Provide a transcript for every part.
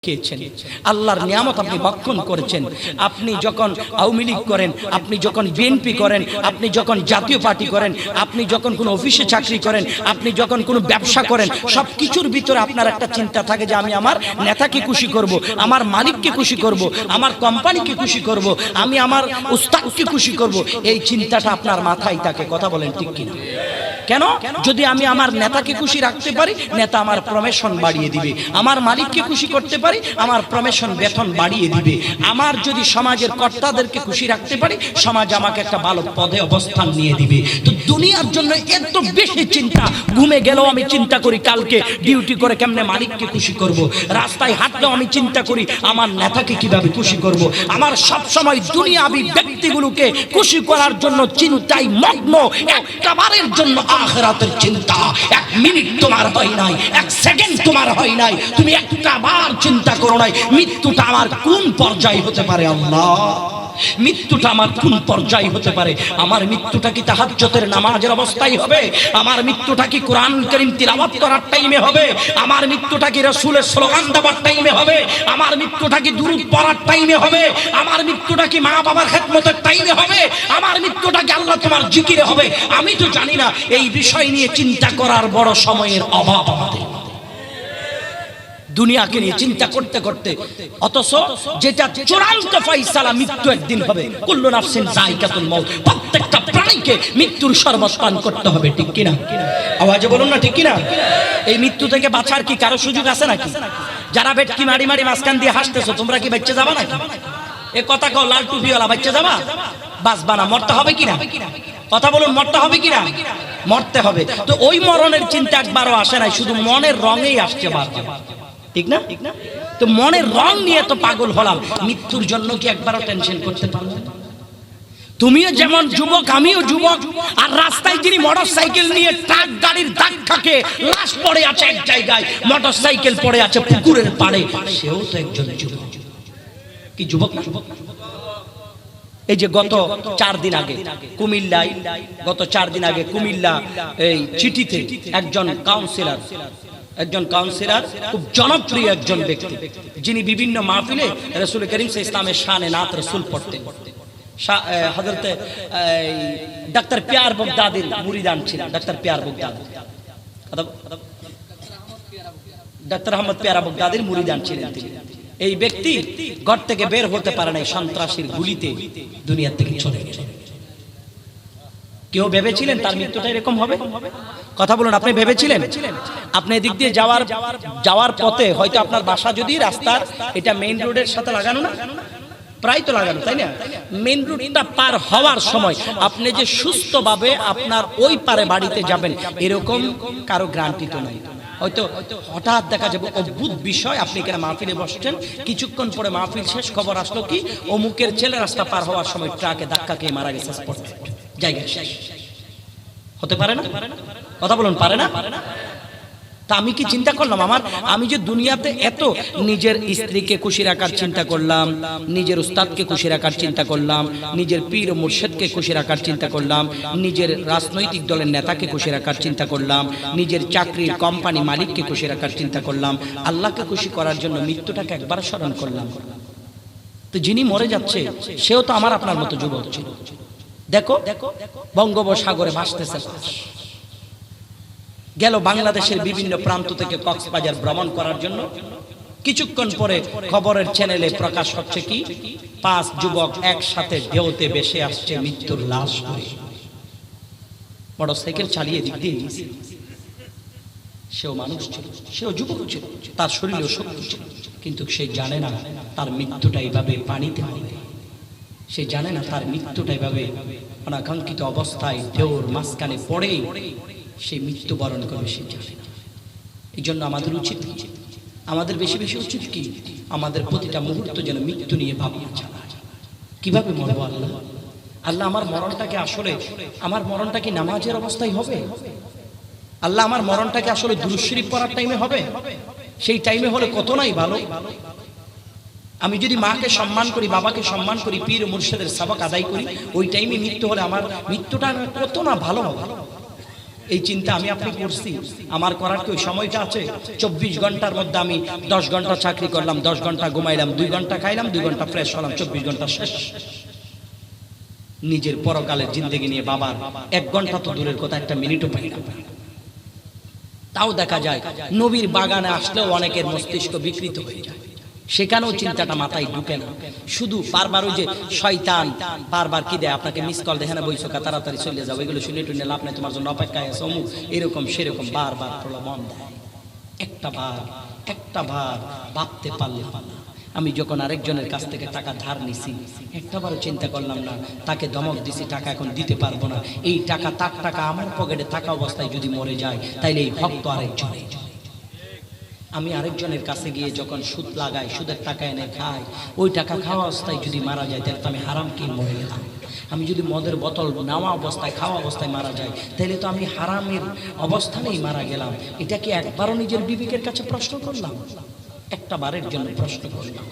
খেয়েছেন, আল্লাহর নিয়ামত আপনি ভক্ষণ করেছেন। আপনি যখন আওয়ামী লীগ করেন, আপনি যখন বিএনপি করেন, আপনি যখন জাতীয় পার্টি করেন, আপনি যখন কোনো অফিসে চাকরি করেন, আপনি যখন কোনো ব্যবসা করেন, সব কিছুর ভিতরে আপনার একটা চিন্তা থাকে যে আমি আমার নেতাকে খুশি করব, আমার মালিককে খুশি করব, আমার কোম্পানিকে খুশি করব, আমি আমার উস্তাদকে খুশি করব। এই চিন্তাটা আপনার মাথায় থাকে। কথা বলেন ঠিক কিনা? কেন? যদি আমি আমার নেতাকে খুশি রাখতে পারি, নেতা আমার প্রমোশন বাড়িয়ে দিবে। আমার মালিককে খুশি করতে পারি, আমার প্রমোশন বেতন বাড়িয়ে দিবে। আমার যদি সমাজের কর্তাদেরকে খুশি রাখতে পারি, সমাজ আমাকে একটা ভালো পদে অবস্থান নিয়ে দিবে। তো দুনিয়ার জন্য এত বেশি চিন্তা, ঘুমে গেলেও আমি চিন্তা করি কালকে ডিউটি করে কেমনে মালিককে খুশি করব, রাস্তায় হাঁটলেও আমি চিন্তা করি আমার নেতাকে কিভাবে খুশি করব। আমার সব সময় দুনিয়াবি ব্যক্তিগুলোকে খুশি করার জন্য চিন্তায় মগ্ন। একবারের জন্য আখিরাতের চিন্তা এক মিনিট তোমার হয় নাই, এক সেকেন্ড তোমার হয় নাই, তুমি একটা বার চিন্তা করো নাই মৃত্যুটা আমার কোন পর্যায়ে হতে পারে। আল্লাহ, মৃত্যুটা আমার কোন পর্যায়ে হতে পারে? আমার মৃত্যুটা কি তাহাজ্জুদের নামাজের অবস্থায় হবে? আমার মৃত্যুটা কি কোরআন কারীম তিলাওয়াত করার টাইমে হবে? আমার মৃত্যুটা কি রাসূলের স্লোগান দেওয়ার টাইমে হবে? আমার মৃত্যুটা কি দুরূদ পড়ার টাইমে হবে? আমার মৃত্যুটা কি মা বাবার খেদমতের টাইমে হবে? আমার মৃত্যুটা কি আল্লাহ তোমার জিকিরে হবে? আমি তো জানি না। এই বিষয় নিয়ে চিন্তা করার বড় সময়ের অভাব আমাদের। দুনিয়াকে নিয়ে চিন্তা করতে করতে, অথচ যেটা চূড়ান্ত ফয়সালা মৃত্যু একদিন হবে। কুল্লু নাফসিন যায়কাতুল মউত, প্রত্যেকটা প্রাণীকে মৃত্যুর শরবত পান করতে হবে। ঠিক কিনা? আওয়াজে বলুন না ঠিক কিনা? এই মৃত্যু থেকে বাঁচার কি কারো সুযোগ আছে নাকি? যারা ভেটকি মারি মারি মাঝখান দিয়ে হাসতেছো, তোমরা কি বেঁচে যাবা নাকি? এ কথা কও, লাল টুপিওয়ালা, বেঁচে যাবা? বাঁচবা না, মরতে হবে কিনা? কথা বলুন, মরতে হবে কিনা? মরতে হবে। তো ওই মরণের চিন্তা একবারও আসে নাই, শুধু মনের রঙেই আসছে বারবার। ঠিক না? তো মনের রং নিয়ে তো পাগল হলাম, মৃত্যুর জন্য কি একবারও টেনশন করতে পারবো? তুমিও যেমন যুবক, আমিও যুবক। আর রাস্তায় যিনি মোটরসাইকেল নিয়ে ট্রাক গাড়ির ধাক্কা খেয়ে লাশ পড়ে আছে এক জায়গায়, মোটরসাইকেল পড়ে আছে পুকুরের পাড়ে, সেও তো একজন যুবক। কি যুবক না? এই যে গত 4 দিন আগে কুমিল্লায়, কুমিল্লা এই চিঠিতে একজন কাউন্সিলর, খুব জনপ্রিয় একজন ব্যক্তি, যিনি বিভিন্ন মাহফিলে রাসূল করিম সাল্লাল্লাহু আলাইহি ওয়াসাল্লামের শানে নাত রাসূল পড়তেন। হযরত ডাক্তার পিয়ার বগদাদির মুরিদান ছিলেন। ডাক্তার আহমদ পিয়ারা বগদাদির মুরিদান ছিলেন তিনি। এই ব্যক্তি ঘর থেকে বের হতে পারে নাই, সন্ত্রাসীর গুলিতে দুনিয়া থেকে চলে গেলেন। কেউ ভেবেছিলেন তার মৃত্যুটা এরকম হবে? কথা বলুন, আপনি ভেবেছিলেন? আপনি এদিক দিয়ে যাওয়ার পথে হয়তো আপনার বাসা যদি রাস্তার এটা মেইন রোডের সাথে লাগানো না, প্রায় তো লাগানো, তাই না? মেইন রোডটা পার হওয়ার সময় আপনি যে সুস্থভাবে আপনার ওই পারে বাড়িতে যাবেন, এরকম কারো গ্যারান্টি তো নাই। হয়তো হঠাৎ দেখা যাবে অদ্ভুত বিষয়, আপনি এখানে মাহফিলে বসছেন, কিছুক্ষণ পরে মাহফিল শেষ, খবর আসলো কি অমুকের ছেলে রাস্তা পার হওয়ার সময় ট্রাকে ধাক্কা খেয়ে মারা গেছে, জায়গা শেষ। হতে পারে না? কথা বলুন, পারে না? তা আমি কি চিন্তা করলাম, আমি যে দুনিয়াতে এত নিজের স্ত্রীকে খুশি রাখার চিন্তা করলাম, নিজের উস্তাদকে খুশি রাখার চিন্তা করলাম, নিজের পীর ও মুর্শিদকে খুশি রাখার চিন্তা করলাম, নিজের রাজনৈতিক দলের নেতাকে খুশি রাখার চিন্তা করলাম, নিজের চাকরির কোম্পানি মালিককে খুশি রাখার চিন্তা করলাম, আল্লাহকে খুশি করার জন্য মৃত্যুটাকে একবার স্মরণ করলাম। তো যিনি মরে যাচ্ছে সেও তো আমার আপনার মতো যুবক ছিল। দেখো বঙ্গোপসাগরে ভাসতেছে লাশ। গেল বাংলাদেশের বিভিন্ন প্রান্ত থেকে কক্সবাজার ভ্রমণ করার জন্য, কিছুক্ষণ পরে খবরের চ্যানেলে প্রকাশ হচ্ছে কি 5 যুবক একসাথে ঢেউতে ভেসে আসছে মৃত্যুর লাশ ধরে। মোটরসাইকেল চালিয়ে দিক দিয়ে গেছে। সেও মানুষ ছিল, সেও যুবক ছিল, তার শরীরেও শক্তি ছিল, কিন্তু সে জানে না তার মৃত্যুটা এইভাবে পানিতে হবে। সে জানে না তার মৃত্যুটা এইভাবে অনাকাঙ্ক্ষিত অবস্থায় ঢেউর মাঝখানে পড়ে সে মৃত্যুবরণ করবে, সে জানে না। এই জন্য আমাদের উচিত, আমাদের বেশি বেশি উচিত কি, আমাদের প্রতিটা মুহূর্ত যেন মৃত্যু নিয়ে ভাবনা চালায়। কিভাবে মরবো? আল্লাহ আমার মরণটা কি নামাজের অবস্থায় হবে? আল্লাহ আমার মরণটাকে আসলে দুরূদ শরীফ পড়ার টাইমে হবে? সেই টাইমে হলে কত নাই ভালো। আমি যদি মাকে সম্মান করি, বাবাকে সম্মান করি, পীর মুর্শিদের সবক আদায় করি, ওই টাইমে মৃত্যু হলে আমার মৃত্যুটা কত না ভালো হবে। এই চিন্তা আমি আপনি করছি? আমার করার কি ওই সময়টা আছে? 24 ঘন্টার মধ্যে আমি 10 ঘন্টা চাকরি করলাম, 10 ঘন্টা ঘুমাইলাম, 2 ঘন্টা খাইলাম, 2 ঘন্টা ফ্রেশ হলাম, 24 ঘন্টা শেষ। নিজের পরকালের জিন্দেগি নিয়ে বাবার 1 ঘন্টা তো দূরের কথা, 1 মিনিটও পাই না। তাও দেখা যায় নবীর বাগানে আসলেও অনেকের মস্তিষ্ক বিকৃত হয়ে যায়, সেখানেও চিন্তাটা মাথায় ঢুকে না। শুধু বারবার ওই যে শয়তান বারবার কি দেয়, আপনাকে মিস কল দেখে না, বইছো তাড়াতাড়ি চলে যাও, এগুলো শুনে টুনে লাভ নাই, তোমার জন্য অপেক্ষায় আছে অমুক, এরকম সেরকম বারবার প্রলোভন দেয়। একটা বার ভাবতে পারলে না। আমি যখন আরেকজনের কাছ থেকে টাকা ধার নিছি, একটাবারও চিন্তা করলাম না, তাকে ধমক দিছি টাকা এখন দিতে পারবো না, এই টাকা তার টাকা আমার পকেটে থাকা অবস্থায় যদি মরে যায় তাইলে এই ভক্ত আরেকজনের। আমি আরেকজনের কাছে গিয়ে যখন সুদ লাগাই, সুদের টাকা এনে খাই, ওই টাকা খাওয়া অবস্থায় যদি মারা যায় তাহলে তো আমি হারাম কি মরে গেলাম। আমি যদি মদের বোতল নেওয়া অবস্থায় খাওয়া অবস্থায় মারা যায় তাহলে তো আমি হারামের অবস্থানেই মারা গেলাম। এটা কি একবারও নিজের বিবেকের কাছে প্রশ্ন করলাম? একটা বারের জন্য প্রশ্ন করলাম।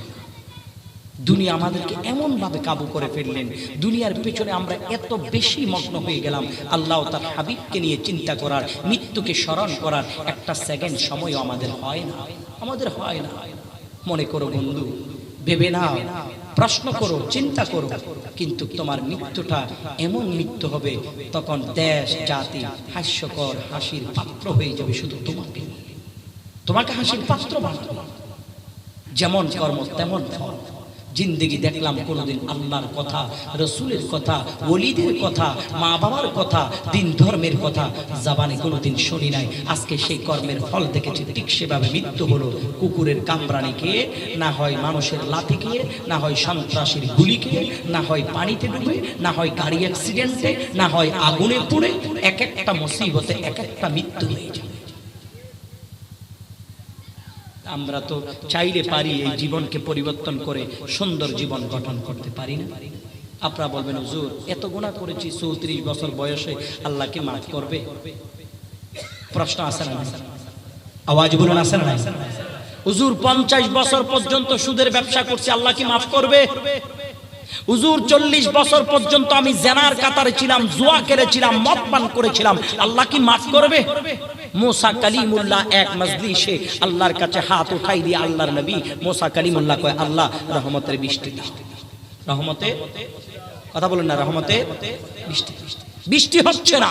দুনিয়া আমাদেরকে এমন ভাবে কাবু করে ফেললেন, দুনিয়ার পেছনে আমরা এত বেশি মগ্ন হয়ে গেলাম, আল্লাহ তার হাবিবকে নিয়ে চিন্তা করার, মৃত্যুকে স্মরণ করার একটা সেকেন্ড সময়ও আমাদের হয় না। মনে করো বন্ধু, ভেবে নাও, প্রশ্ন করো, চিন্তা করো, কিন্তু তোমার মৃত্যুটা এমন মৃত্যু হবে তখন দেশ জাতি হাস্যকর হাসির পাত্র হয়ে যাবে। শুধু তোমাকে হাসির পাত্র বানাবে। যেমন কর্ম তেমন ফল। জিন্দেগি দেখলাম কোনোদিন আল্লাহর কথা, রসুলের কথা, ওলিদের কথা, মা বাবার কথা, দিন ধর্মের কথা জাবানে কোনোদিন শুনি নাই। আজকে সেই কর্মের ফল দেখেছি। ঠিক সেভাবে মৃত্যু হলো কুকুরের কামড়ানি খেয়ে, না হয় মানুষের লাথি খেয়ে, না হয় সন্ত্রাসীর গুলি খেয়ে, না হয় পানিতে ডুবে, না হয় গাড়ি অ্যাক্সিডেন্টে, না হয় আগুনে পুড়ে। এক একটা মুসিবতে এক একটা মৃত্যু হয়ে যায়। আমরা তো চাইলে পারি এই জীবনকে পরিবর্তন করে সুন্দর জীবন গঠন করতে পারি না? আপনারা বলবেন হুজুর এত গুনাহ করেছি, 34 বছর বয়সে আল্লাহ কি মাফ করবে? প্রশ্ন আসে না? আওয়াজ বলুন, আসে না? হুজুর 50 বছর পর্যন্ত সুদের ব্যবসা করছি, আল্লাহ কি মাফ করবে? হুজুর 40 বছর পর্যন্ত আমি জেনার কাতারে ছিলাম, জুয়া খেলেছিলাম, মদ পান করেছিলাম, আল্লাহ কি মাফ করবে? মুসা কালিমুল্লাহ এক মজলিসে আল্লাহর কাছে হাত উঠাই দিয়ে আল্লাহর নবী মুসা কালিমুল্লাহ কয়, আল্লাহ রহমতের বৃষ্টি দাও। রহমতে কথা বলেন না, রহমতে বৃষ্টি হচ্ছে না,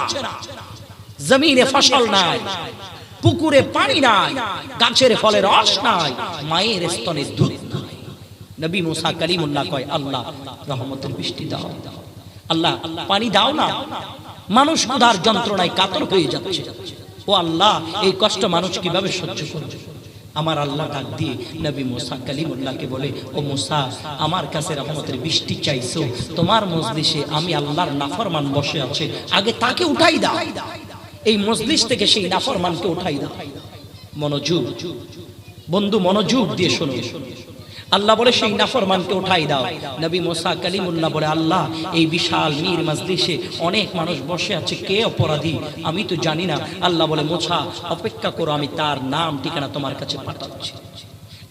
জমিনে ফসল নাই, পুকুরে পানি নাই, গাছের ফলে রস নাই, মায়ের স্তনে দুধ নাই। নবী মুসা কালিমুল্লাহ কয়, আল্লাহ রহমতের বৃষ্টি দাও, আল্লাহ পানি দাও না, মানুষ ক্ষুধার যন্ত্রণায় কাতর হয়ে যাচ্ছে। ও আল্লাহ, এই কষ্ট মানুষ কিভাবে সহ্য করবে? আমার আল্লাহ ডাক দিয়ে নবী মুসা কালিমুল্লাহকে বলে, ও মুসা, আমার কাছে রহমতের বৃষ্টি চাইছো, তোমার মজলিসে আমি আল্লাহর নাফরমান বসে আছে, আগে তাকে উঠাই দাও, এই মজলিস থেকে সেই নাফরমানকে উঠাই দাও। মনোযোগ বন্ধু, মনোযোগ দিয়ে শোনো। আল্লাহ বলে সেই নাফরমানকে উঠাই দাও। নবী মুসা কালিমুল্লাহ বলে, আল্লাহ এই বিশাল মীর মজলিসে অনেক মানুষ বসে আছে, কে অপরাধী আমি তো জানি না। আল্লাহ বলে, মুসা অপেক্ষা করো, আমি তার নাম ঠিকানা তোমার কাছে পাঠাচ্ছি।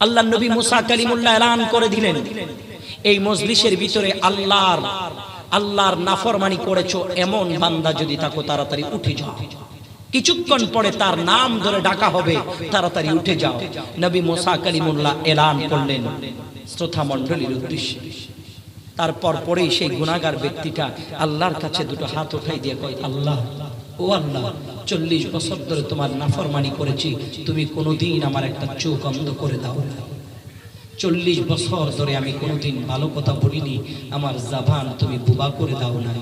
আল্লাহ নবী মুসা কালিমুল্লাহ এলান করে দিলেন, এই মজলিসের ভিতরে আল্লাহর নাফরমানি করেছো এমন বান্দা যদি থাকো তাড়াতাড়ি উঠে যাও। কিছুক্ষণ পরে তার নাম ধরে ডাকা হবে, তাড়াতাড়ি উঠে যাও। নবী মুসা কালিমুল্লাহ এলান করলেন শ্রোতা মণ্ডলীর উদ্দেশ্যে। তারপর পরেই সেই গুনাহগার ব্যক্তিটা আল্লাহর কাছে দুটো হাত উঠাই দিয়ে কয়, আল্লাহ, ও আল্লাহ, 40 বছর ধরে তোমার নাফরমানি করেছি, তুমি কোনোদিন আমার একটা চোখ অন্ধ করে দাও না। 40 বছর ধরে আমি কোনোদিন ভালো কথা বলিনি, আমার জবান তুমি বুবা করে দাও না।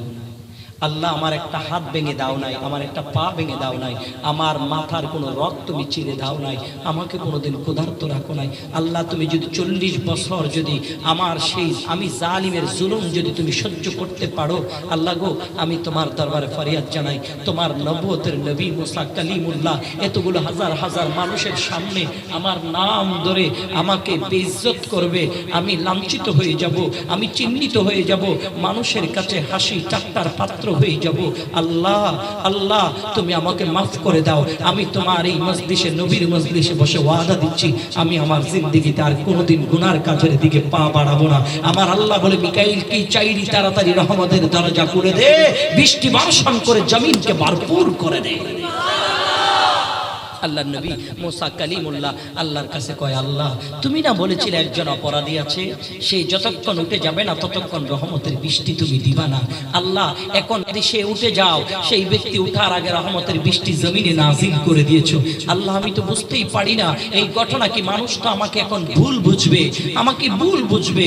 আল্লাহ, আমার একটা হাত ভেঙে দাও নাই, আমার একটা পা ভেঙে দাও নাই, আমার মাথার কোনো রক্ত তুমি চিরে দাও নাই, আমাকে কোনোদিন ক্ষুধার্ত রাখো নাই। আল্লাহ, তুমি যদি 40 বছর যদি আমার সেই আমি জালিমের জুলুম যদি তুমি সহ্য করতে পারো, আল্লাহ গো, আমি তোমার দরবারে ফরিয়াদ জানাই, তোমার নবুয়তের নবী মুসা কালিমুল্লাহ এতগুলো হাজার হাজার মানুষের সামনে আমার নাম ধরে আমাকে বেইজ্জত করবে, আমি লাঞ্ছিত হয়ে যাব, আমি চিহ্নিত হয়ে যাব, মানুষের কাছে হাসি ঠাট্টার পাত্র হয়ে যাব। আল্লাহ, আল্লাহ, তুমি আমাকে মাফ করে দাও। আমি তোমার এই মজলিসে, নবীর মজলিসে বসে ওয়াদা দিচ্ছি, আমি আমার জিন্দেগিতে আর কোনোদিন গুনার কাজের দিকে পা বাড়াবো না। আমার আল্লাহ বলে, মিকাইল কি চাইরি তাড়াতাড়ি রহমতের দরজা করে দে, বৃষ্টি বর্ষণ করে জমিনকে ভরপুর করে দে। আল্লাহর নবী মুসা কালিমুল্লাহ আল্লাহর কাছে কয়, আল্লাহ তুমি না বলেছিলে একজন অপরাধী আছে, সেই যতক্ষণ উঠে যাবে না ততক্ষণ রহমতের বৃষ্টি তুমি দিবা না। আল্লাহ এখন সে উঠে যাও, সেই ব্যক্তি উঠার আগে রহমতের বৃষ্টি জমিনে নাজিল করে দিয়েছো। আল্লাহ আমি তো বুঝতেই পারি না এই ঘটনা কি, মানুষ তো আমাকে এখন ভুল বুঝবে, আমাকে ভুল বুঝবে।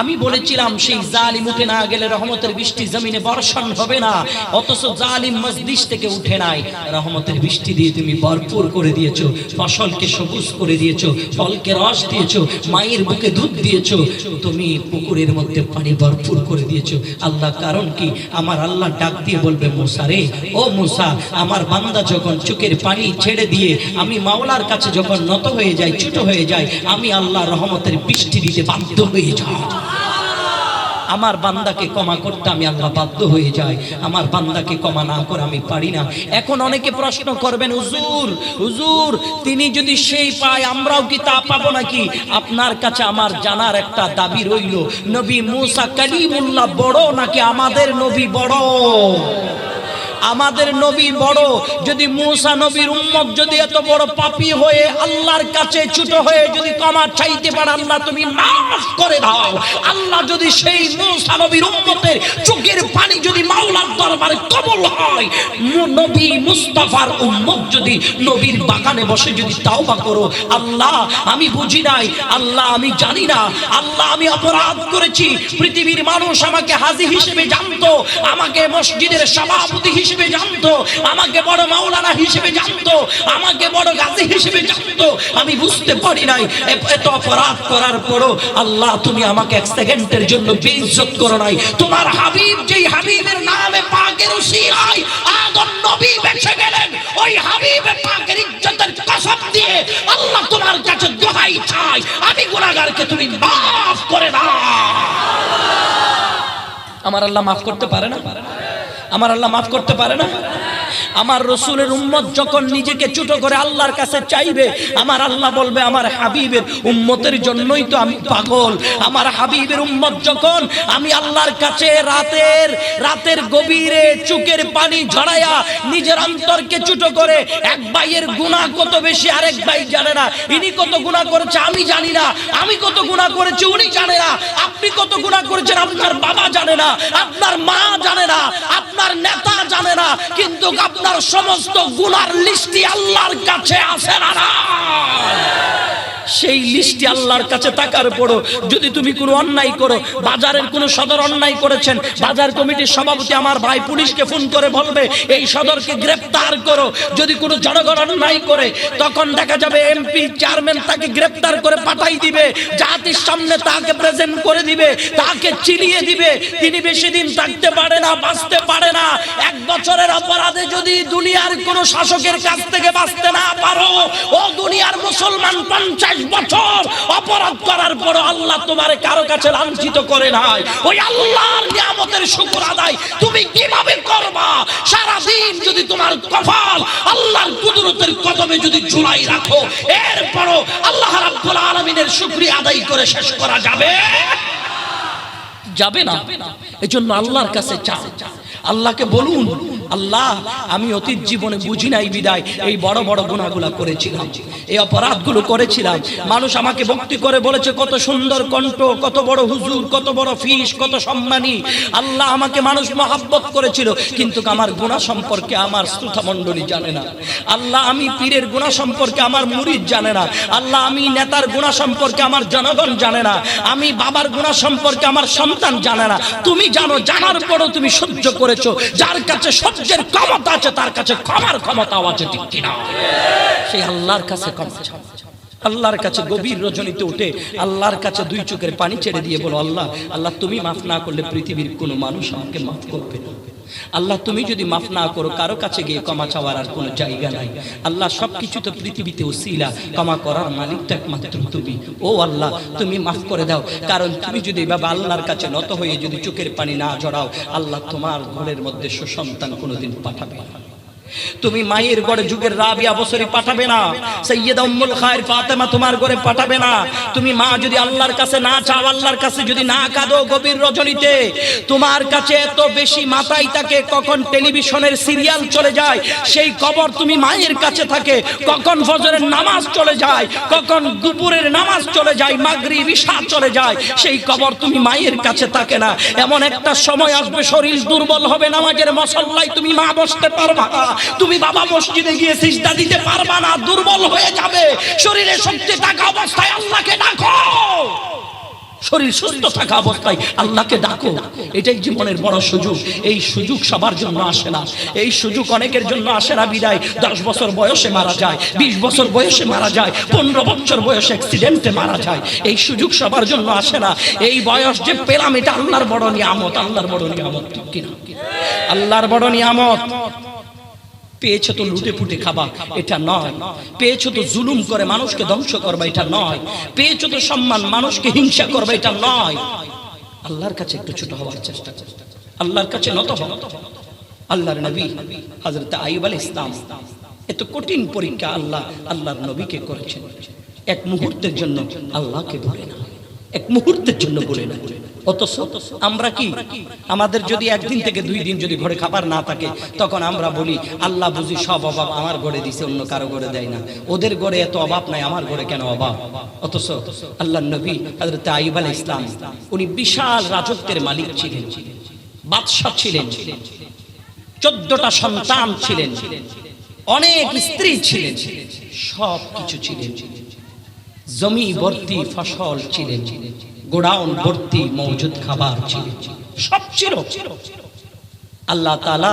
আমি বলেছিলাম সেই জালিম উঠে না গেলে রহমতের বৃষ্টি জমিনে বর্ষণ হবে না, অথচ জালিম মজলিস থেকে উঠে নাই, রহমতের বৃষ্টি দিয়ে তুমি ভরপুর করে দিয়েছো, ফসলকে সবুজ করে দিয়েছো, ফলকে রস দিয়েছো, মায়ের বুকে দুধ দিয়েছো, তুমি পুকুরের মধ্যে পানি ভরপুর করে দিয়েছো। আল্লাহ কারণ কি? আমার আল্লাহ ডাক দিয়ে বলবে, মুসা রে, ও মুসা, আমার বান্দা যখন চোখের পানি ছেড়ে দিয়ে আমি মাওলার কাছে যখন নত হয়ে যায়, ছোট হয়ে যায়, আমি আল্লাহ রহমতের বৃষ্টি দিতে বাধ্য হয়ে যাই। আমার বান্দাকে ক্ষমা করতে আমি আল্লাহ বাধ্য হয়ে যাই, আমার বান্দাকে ক্ষমা না করে আমি পারি না। এখন অনেকে প্রশ্ন করবেন, হুজুর হুজুর তিনি যদি সেই পায় আমরাও কি তা পাবো নাকি? আপনার কাছে আমার জানার একটা দাবি রইল, নবী মুসা কালিমুল্লাহ বড় নাকি আমাদের নবী বড়? আমাদের নবী বড়। যদি মুসা নবীর উম্মত যদি এত বড় পাপী হয়ে আল্লাহর কাছে ছোট হয়ে যদি ক্ষমা চাইতে পারে, আল্লাহ তুমি মাফ করে দাও, আল্লাহ যদি সেই মুসা নবীর উম্মতের চোখের পানি যদি মাওলার দরবারে কবুল হয়, নবী মুস্তাফার উম্মত যদি নবীর বাগানে বসে যদি তাওবা করো, আল্লাহ আমি বুঝি নাই, আল্লাহ আমি জানি না, আল্লাহ আমি অপরাধ করেছি, পৃথিবীর মানুষ আমাকে হাজী হিসেবে জানতো, আমাকে মসজিদের সভাপতি হিসেবে জানতো, আমাকে বড় মাওলানা হিসেবে জানতো, আমাকে বড় গাজী হিসেবে জানতো, আমি বুঝতে পারি নাই। এত অপরাধ করার পরও আল্লাহ তুমি আমাকে এক সেকেন্ডের জন্য বেইজ্জত করো নাই। তোমার হাবিব, যেই হাবিবের নামে পাকের উসিলায় আদম নবী বেঁচে গেলেন, ওই হাবিবে পাকের ইজ্জতের কসম দিয়ে আল্লাহ তোমার কাছে দোহাই চাই, আমি গুনাহগারকে তুমি মাফ করে দাও। আমার আল্লাহ মাফ করতে পারে না? আমার আল্লাহ মাফ করতে পারে না? আমার রসুলের উম্মত যখন নিজেকে ছোট করে আল্লাহর কাছে চাইবে, আমার আল্লাহ বলবে আমার হাবিবের উম্মতের জন্যই তো আমি পাগল। আমার হাবিবের উম্মত যখন আমি আল্লাহর কাছে রাতের গভীরে চোখের পানি ঝরাইয়া নিজের অন্তরকে ছোট করে, এক ভাইয়ের গুনাহ কত বেশি আরেক ভাই জানে না, ইনি কত গুনাহ করেছে আমি জানি না, আমি কত গুনাহ করেছি উনি জানে না, আপনি কত গুনাহ করেছেন আপনার বাবা জানে না, আপনার মা জানে না, আপনার নেতা জানে না, কিন্তু আপনার সমস্ত গুনার লিস্টি আল্লাহর কাছে আছে না? সেই লিস্টে আল্লাহর কাছে টাকার পড়ো। যদি তুমি কোনো অন্যায় করো, বাজারের কোনো সদর অন্যায় করেছেন, বাজার কমিটির সভাপতি আমার ভাই পুলিশকে ফোন করে বলবে এই সদরকে গ্রেফতার করো। যদি কোনো জনগণ অন্যায় করে, তখন দেখা যাবে এমপি চেয়ারম্যান তাকে গ্রেফতার করে পাঠাই দিবে, জাতির সামনে তাকে প্রেজেন্ট করে দিবে, তাকে চিনিয়ে দিবে। তিনি বেশি দিন থাকতে পারে না, বাঁচতে পারে না। 1 বছরের অপরাধে যদি দুনিয়ার কোনো শাসকের কাছ থেকে বাঁচতে না পারো, ও দুনিয়ার মুসলমান 50 বছর অপরাধ করার পর আল্লাহ তোমারে কারো কাছে লাঞ্ছিত করে নাই। ওই আল্লাহর নিয়ামতের শুকর আদায় তুমি কিভাবে করবা? সারা দিন যদি তোমার কপাল আল্লাহর কুদরতের কদমে যদি ঝুলাই রাখো, এরপরও আল্লাহ রাব্বুল আলামিনের শুকরিয়া আদায় করে শেষ করা যাবে না। এজন্য আল্লাহর কাছে চাও, আল্লাহকে বলুন, আল্লাহ আমি অতীত জীবনে বুঝি নাই বিদায় এই বড় বড় গুনাহগুলো করেছিলাম, এই অপরাধগুলো করেছিলাম। মানুষ আমাকে ভক্তি করে বলেছে কত সুন্দর কণ্ঠ, কত বড় হুজুর, কত বড় ফিস, কত সম্মানী। আল্লাহ আমাকে মানুষ মহব্বত করেছিল, কিন্তু আমার গুনাহ সম্পর্কে আমার শ্রোতা মণ্ডলী জানে না। আল্লাহ আমি পীরের গুনাহ সম্পর্কে আমার মুরিদ জানে না। আল্লাহ আমি নেতার গুনাহ সম্পর্কে আমার জনগণ জানে না। আমি বাবার গুনাহ সম্পর্কে আমার সন্তান জানে না। তুমি জানো, জানার পরও তুমি সহ্য করেছো। যার কাছে সহ্যের ক্ষমতা আছে তার কাছে ক্ষমার ক্ষমতাও আছে, ঠিক কিনা? সেই আল্লাহর কাছে ক্ষমা চাও। আল্লাহর কাছে গভীর রজনীতে উঠে আল্লাহর কাছে 2 চোখের পানি ছেড়ে দিয়ে বলো, আল্লাহ আল্লাহ তুমি মাফ না করলে পৃথিবীর কোনো মানুষ আমাকে মাফ করবে না। আল্লাহ তুমি যদি মাফ না করো, কারো কাছে গিয়ে ক্ষমা চাওয়ার আর কোনো জায়গা নাই। আল্লাহ সবকিছু তো পৃথিবীতে ওসিলা, ক্ষমা করার মালিকটা একমাত্র তুমি। ও আল্লাহ তুমি মাফ করে দাও, কারণ তুমি যদি বাবা আল্লাহর কাছে নত হয়ে যদি চোখের পানি না ঝরাও, আল্লাহ তোমার ঘরের মধ্যে সুসন্তান কোনোদিন পাঠাবে না। তুমি মায়ের ঘরে যুগের রাবিয়া বসরি পাঠাবে না, সাইয়্যিদা উম্মুল খায়র ফাতেমা তোমার ঘরে পাঠাবে না। তুমি মা যদি আল্লাহর কাছে না চাও, আল্লাহর কাছে যদি না কাঁদো গভীর রজনীতে, তোমার কাছে এত বেশি মাথায় থাকে কখন টেলিভিশনের সিরিয়াল চলে যায় সেই খবর তুমি মায়ের কাছে থাকে, কখন ফজরের নামাজ চলে যায়, কখন দুপুরের নামাজ চলে যায়, মাগরিব ইশা চলে যায়, সেই খবর তুমি মায়ের কাছে থাকে না। এমন একটা সময় আসবে শরীর দুর্বল হবে, নামাজের মুসল্লায় তুমি মা বসতে পারবা না, তুমি বাবা মসজিদে গিয়ে সিজদা দিতে পারবা না, দুর্বল হয়ে যাবে। শরীরে শক্তি থাকা অবস্থায় আল্লাহকে ডাকো, শরীর সুস্থ থাকা অবস্থায় আল্লাহকে ডাকো। এটাই জীবনের বড় সুযোগ। এই সুযোগ সবার জন্য আসে না, এই সুযোগ অনেকের জন্য আসে না বিদায় 10 বছর বয়সে মারা যায়, 20 বছর বয়সে মারা যায়, 15 বছর বয়সে অ্যাক্সিডেন্টে মারা যায়। এই সুযোগ সবার জন্য আসে না। এই বয়স যে পেলাম এটা আল্লাহর বড় নিয়ামত, আল্লাহর বড় নিয়ামত, ঠিক কিনা? আল্লাহর বড় নিয়ামত। পেয়েছো তো লুটে পুটে খাবা, এটা নয়। পেয়েছো তো জুলুম করে মানুষকে ধ্বংস করবা, এটা নয়। পেয়েছো তো সম্মান, মানুষকে হিংসা করবা, এটা নয়। আল্লাহর কাছে একটু ছোট হওয়ার চেষ্টা করো, আল্লাহর কাছে নত হও। আল্লাহর নবী হযরত আইয়ুব আলাইহিস সালাম এত কঠিন পরীক্ষা আল্লাহর নবীকে করেছেন। এক মুহূর্তের জন্য আল্লাহকে ভুলে না, এক মুহূর্তের জন্য ভুলে না। অথচ আমরা কি, আমাদের যদি একদিন থেকে 2 দিন যদি ঘরে খাবার না থাকে তখন আমরা বলি আল্লাহ বুঝি সব অভাব আমার ঘরে দিছে, অন্য কারো ঘরে দেয় না, ওদের ঘরে এত অভাব নাই, আমার ঘরে কেন অভাব? অথচ আল্লাহর নবী হযরত আইয়ুব আলাইহিস সালাম উনি বিশাল রাজত্বের মালিক ছিলেন, বাদশা ছিলেন, 14টা সন্তান ছিলেন, অনেক স্ত্রী ছিলেন, সব কিছু ছিলেন, জমি ভর্তি ফসল ছিলেন, গোডাউন ভর্তি মওজুদ খাবার ছিল, সব ছিল। আল্লাহ তাআলা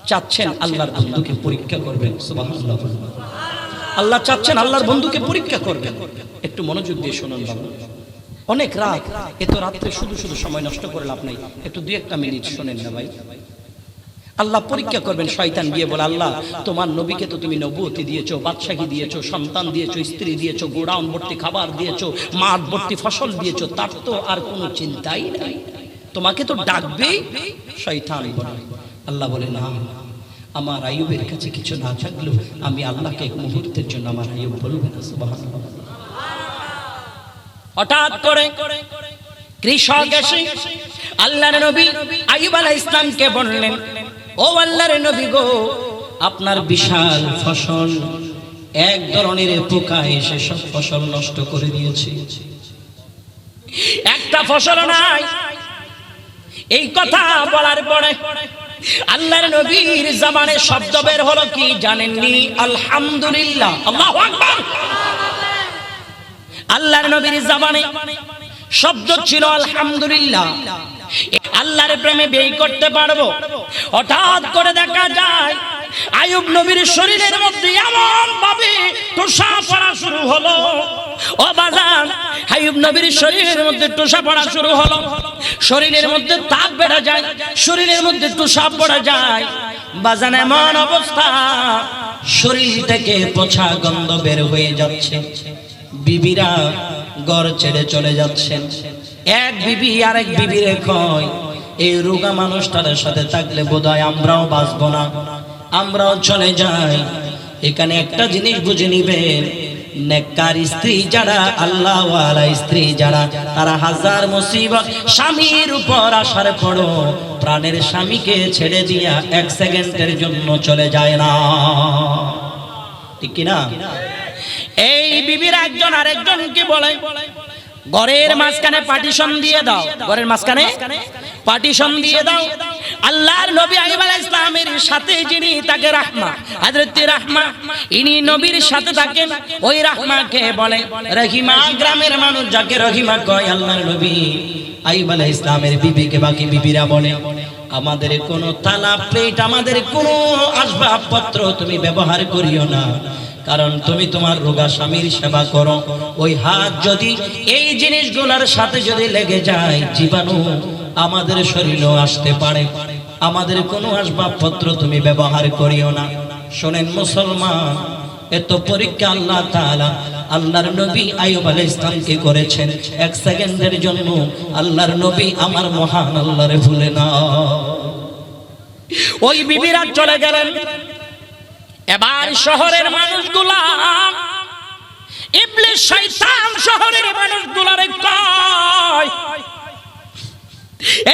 চাচ্ছেন আল্লাহর বন্ধুকে পরীক্ষা করবেন। সুবহানাল্লাহ। আল্লাহ চাচ্ছেন আল্লাহর বন্ধুকে পরীক্ষা করবেন। একটু মনোযোগ দিয়ে শুনুন বাবা। অনেক রাত, এত রাতে শুধু শুধু সময় নষ্ট করে লাভ নাই, একটু 2-1 মিনিট শুনেন না ভাই। আল্লাহ পরীক্ষা করবেন। শয়তান গিয়ে বলে আল্লাহ তোমার নবীকে তো তুমি নবুয়তি দিয়েছো, বাদশাহী দিয়েছো, সন্তান দিয়েছো, স্ত্রী দিয়েছো, গোডাউন ভর্তি খাবার দিয়েছো, মাঠ ভর্তি ফসল দিয়েছো, তার তো আর কোনো চিন্তাই নাই, তোমাকে তো ডাকবেই। শয়তান বলে, আল্লাহ বলে না, আমার আইয়ুবের কাছে কিছু না থাকলেও আমি আল্লাহকে এক মুহূর্তের জন্য আমার আইয়ুব বলবে না। সুবহানাল্লাহ। হঠাৎ করে কৃষক এসে আল্লাহর নবী আইয়ুব আলাইহিস সালামকে বললেন, ও আল্লাহর নবী গো, আপনার বিশাল ফসল এক ধরনের পোকা এসে সব ফসল নষ্ট করে দিয়েছে, একটা ফসল নাই। এই কথা বলার পরে আল্লাহর নবীর জবানে শব্দ বের হলো কি জানেননি? আলহামদুলিল্লাহ। আল্লাহু আকবার। আল্লাহর নবীর জবানে শব্দ ছিল আলহামদুলিল্লাহ। আল্লাহর প্রেমে ব্যয় করতে পারবো। হঠাৎ করে দেখা যায় আইয়ুব নবীর শরীরের মধ্যে এমন ভাবে টোসা পড়া শুরু হলো, ও বাজান, আইয়ুব নবীর শরীরের মধ্যে টোসা পড়া শুরু হলো, শরীরের মধ্যে তাপ বেড়ে যায়, শরীরের মধ্যে টোসা পড়ে যায়। বাজান এমন অবস্থা, শরীর থেকে পচা গন্ধ বের হয়ে যাচ্ছে, বিবিরা ঘর ছেড়ে চলে যাচ্ছেন। এক বিবি আরেক বিবিরে কয়, এই রোগা মানুষটার সাথে থাকলে বোধহয় আমরাও বাঁচবো না, আমরাও চলে যাই। এখানে একটা জিনিস বুঝে নিবেন, নেককার স্ত্রী যারা, আল্লাহওয়ালা স্ত্রী যারা, তারা হাজার মুসিবত স্বামীর উপর আসার পরও প্রাণের স্বামীকে ছেড়ে দিয়া 1 সেকেন্ডের জন্য চলে যায় না, ঠিক কিনা? এই বিবির একজন আরেকজনকে বলে, ঘরের মাঝখানে পার্টিশন দিয়ে দাও, ঘরের মাঝখানে পার্টিশন দিয়ে দাও। আল্লাহর নবী আইয়ুব আলাইহিস সালামের সাথে যিনি, তাকে রাহমা, হযরত রাহমা, ইনি নবীর সাথে থাকেন। ওই রাহমাকে বলে রহিমা, গ্রামের মানুষ যাকে রহিমা কয়। আল্লাহর নবী আইয়ুব আলাইহিস সালামের বিবিকে বাকি বিবিরা বলে, আমাদের কোনো থালা প্লেট, আমাদের কোনো আসবাবপত্র তুমি ব্যবহার করিও না, কারণ তুমি তোমার রোগা স্বামীর সেবা করো। ওই হাত যদি এই জিনিসগুলোর সাথে যদি লেগে যায়, জীবাণু আমাদের শরীরেও আসতে পারে, আমাদের কোনো আসবাবপত্র তুমি ব্যবহার করিও না। শোনেন মুসলমান, এত পরীক্ষা আল্লাহ তাআলা আল্লাহর নবী আইয়ুব আলাইহিস সালামকে করেছেন। 1 সেকেন্ডের জন্য আল্লাহর নবী আমার মহান আল্লাহরে ভুলে না। ওই বিবিরা চলে গেলেন, এবার শহরের মানুষগুলা, ইবলিস শয়তান শহরের মানুষগুলারে কয়,